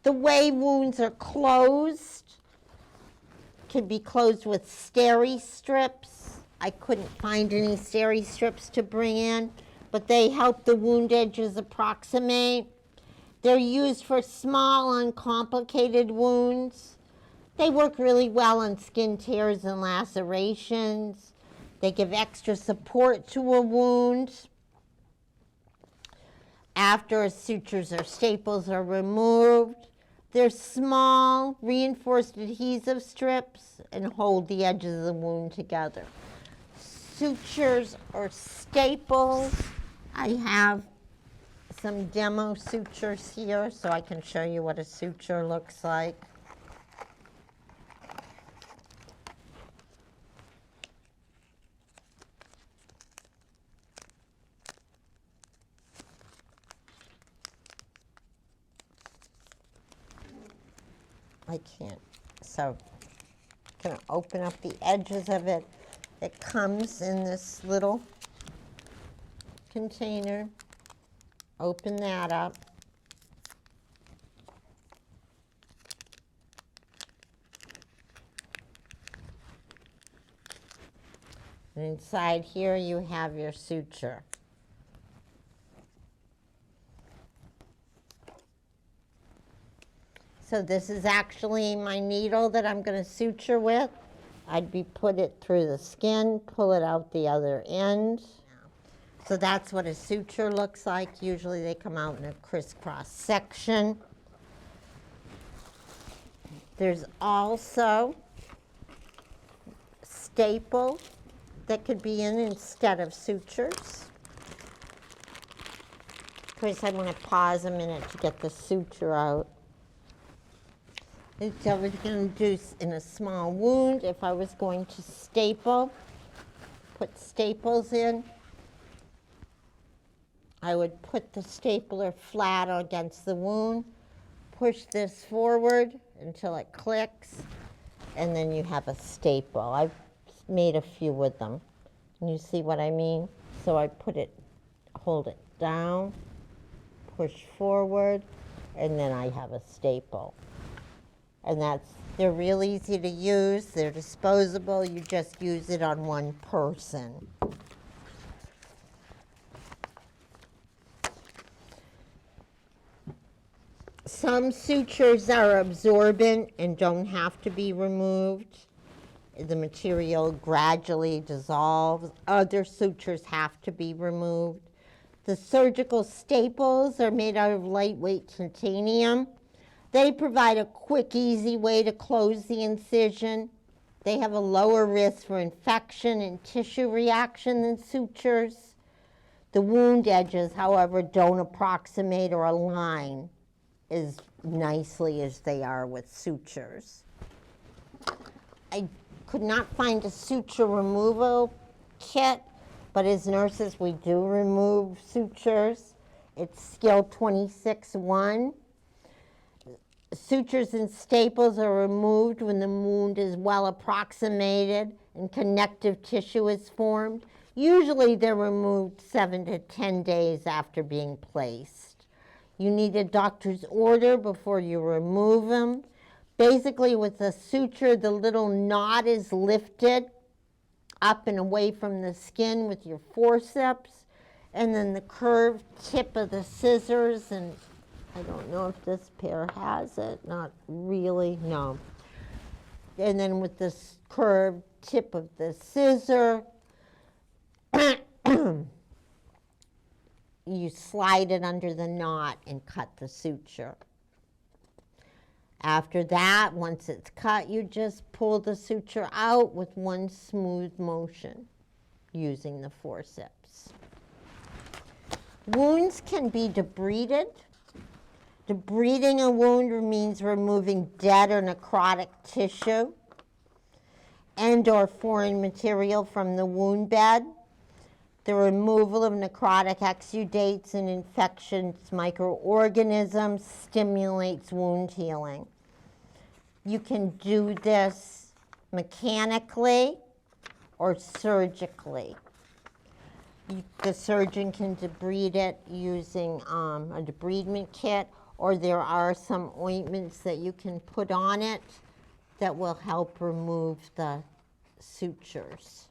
The way wounds are closed can be closed with steri strips. I couldn't find any steri strips to bring in, but they help the wound edges approximate. They're used for small, uncomplicated wounds. They work really well on skin tears and lacerations. They give extra support to a wound after sutures or staples are removed. They're small, reinforced adhesive strips and hold the edges of the wound together. Sutures or staples, I have some demo sutures here so I can show you what a suture looks like. I can't. So I'm going to open up the edges of it. It comes in this little container. Open that up. And inside here you have your suture. So this is actually my needle that I'm going to suture with. Put it through the skin, pull it out the other end. So that's what a suture looks like. Usually they come out in a crisscross section. There's also staple that could be in instead of sutures. Of course, I'm going to pause a minute to get the suture out. So I was going to do in a small wound, if I was going to staple, put staples in, I would put the stapler flat against the wound, push this forward until it clicks, and then you have a staple. I've made a few with them. And you see what I mean? So I hold it down, push forward, and then I have a staple. And they're real easy to use. They're disposable. You just use it on one person. Some sutures are absorbent and don't have to be removed. The material gradually dissolves. Other sutures have to be removed. The surgical staples are made out of lightweight titanium. They provide a quick, easy way to close the incision. They have a lower risk for infection and tissue reaction than sutures. The wound edges, however, don't approximate or align as nicely as they are with sutures. I could not find a suture removal kit, but as nurses, we do remove sutures. It's skill 26-1. Sutures and staples are removed when the wound is well approximated and connective tissue is formed. Usually they're removed 7 to 10 days after being placed. You need a doctor's order before you remove them. Basically with a suture, the little knot is lifted up and away from the skin with your forceps, and then the curved tip of the scissors, and I don't know if this pair has it, not really, no. And then with this curved tip of the scissor, you slide it under the knot and cut the suture. After that, once it's cut, you just pull the suture out with one smooth motion using the forceps. Wounds can be debrided. Debriding a wound means removing dead or necrotic tissue and or foreign material from the wound bed. The removal of necrotic exudates and infectious microorganisms stimulates wound healing. You can do this mechanically or surgically. The surgeon can debride it using a debridement kit, or there are some ointments that you can put on it that will help remove the sutures.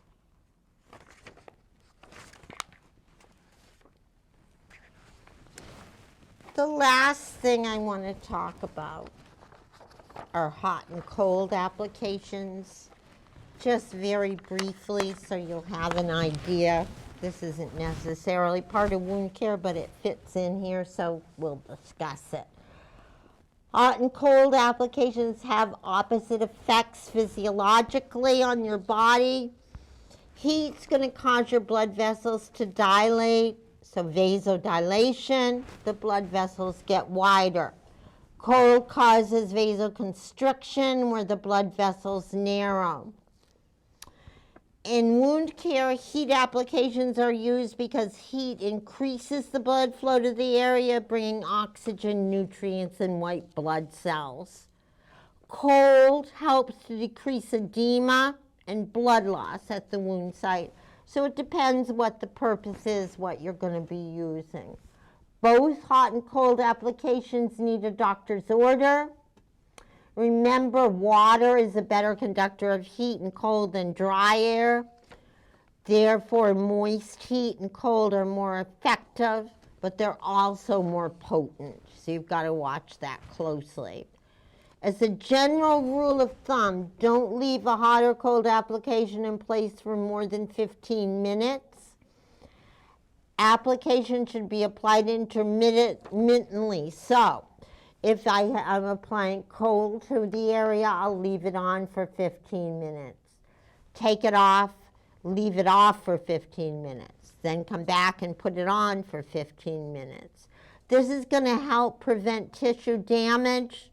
The last thing I want to talk about are hot and cold applications. Just very briefly so you'll have an idea. This isn't necessarily part of wound care, but it fits in here, so we'll discuss it. Hot and cold applications have opposite effects physiologically on your body. Heat's going to cause your blood vessels to dilate, so vasodilation, the blood vessels get wider. Cold causes vasoconstriction, where the blood vessels narrow. In wound care, heat applications are used because heat increases the blood flow to the area, bringing oxygen, nutrients, and white blood cells. Cold helps to decrease edema and blood loss at the wound site. So it depends what the purpose is, what you're going to be using. Both hot and cold applications need a doctor's order. Remember, water is a better conductor of heat and cold than dry air. Therefore, moist heat and cold are more effective, but they're also more potent. So you've got to watch that closely. As a general rule of thumb, don't leave a hot or cold application in place for more than 15 minutes. Application should be applied intermittently. So, if I'm applying cold to the area, I'll leave it on for 15 minutes. Take it off, leave it off for 15 minutes. Then come back and put it on for 15 minutes. This is going to help prevent tissue damage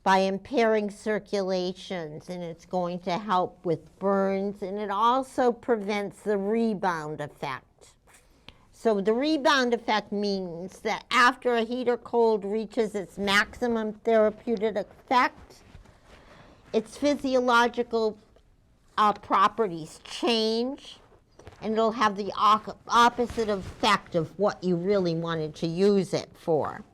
by impairing circulations, and it's going to help with burns, and it also prevents the rebound effect. So the rebound effect means that after a heat or cold reaches its maximum therapeutic effect, its physiological properties change, and it'll have the opposite effect of what you really wanted to use it for.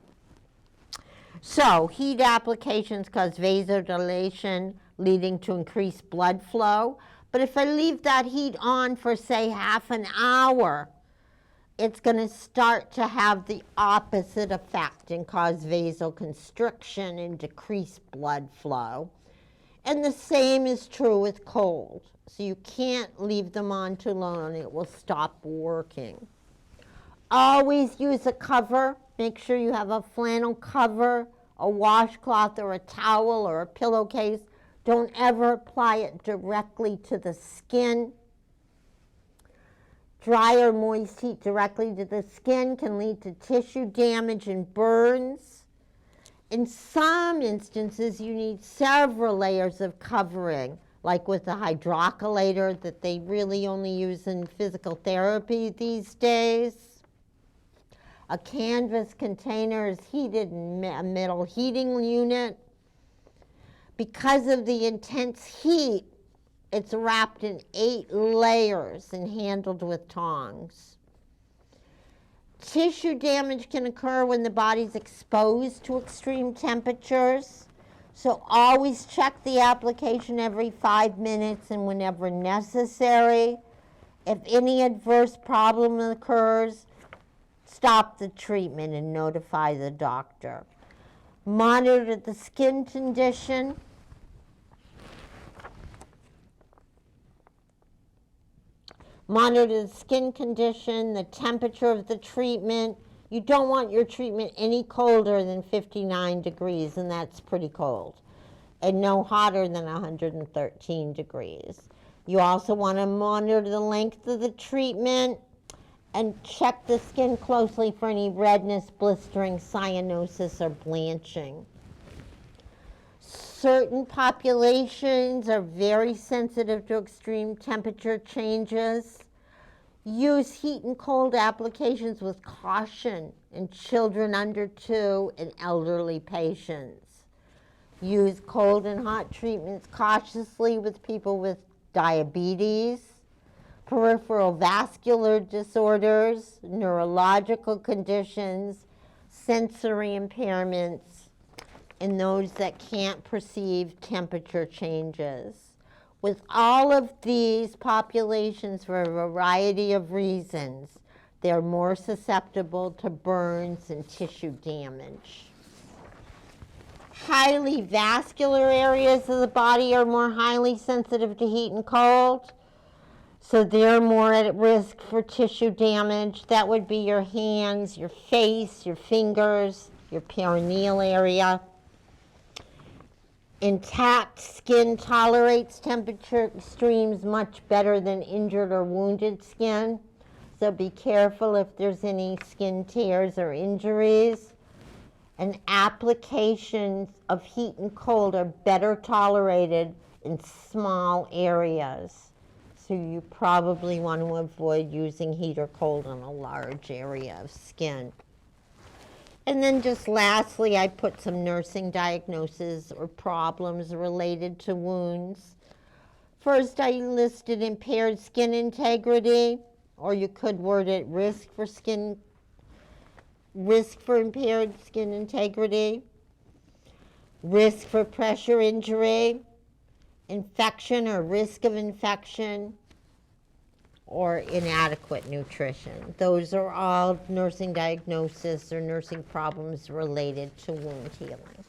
So heat applications cause vasodilation, leading to increased blood flow. But if I leave that heat on for, say, half an hour, it's going to start to have the opposite effect and cause vasoconstriction and decrease blood flow. And the same is true with cold. So you can't leave them on too long, it will stop working. Always use a cover. Make sure you have a flannel cover, a washcloth or a towel or a pillowcase. Don't ever apply it directly to the skin. Dry or moist heat directly to the skin can lead to tissue damage and burns. In some instances, you need several layers of covering, like with the hydrocollator that they really only use in physical therapy these days. A canvas container is heated in a metal heating unit. Because of the intense heat, it's wrapped in 8 layers and handled with tongs. Tissue damage can occur when the body's exposed to extreme temperatures. So always check the application every 5 minutes and whenever necessary. If any adverse problem occurs, stop the treatment and notify the doctor. Monitor the skin condition. Monitor the skin condition, the temperature of the treatment. You don't want your treatment any colder than 59 degrees, and that's pretty cold, and no hotter than 113 degrees. You also want to monitor the length of the treatment and check the skin closely for any redness, blistering, cyanosis, or blanching. Certain populations are very sensitive to extreme temperature changes. Use heat and cold applications with caution in children under 2 and elderly patients. Use cold and hot treatments cautiously with people with diabetes, peripheral vascular disorders, neurological conditions, sensory impairments, and those that can't perceive temperature changes. With all of these populations, for a variety of reasons, they're more susceptible to burns and tissue damage. Highly vascular areas of the body are more highly sensitive to heat and cold, so they're more at risk for tissue damage. That would be your hands, your face, your fingers, your perineal area. Intact skin tolerates temperature extremes much better than injured or wounded skin. So be careful if there's any skin tears or injuries. And applications of heat and cold are better tolerated in small areas. So you probably want to avoid using heat or cold on a large area of skin. And then just lastly, I put some nursing diagnoses or problems related to wounds. First, I listed impaired skin integrity, or you could word it risk for impaired skin integrity, risk for pressure injury, infection or risk of infection, or inadequate nutrition. Those are all nursing diagnosis or nursing problems related to wound healing.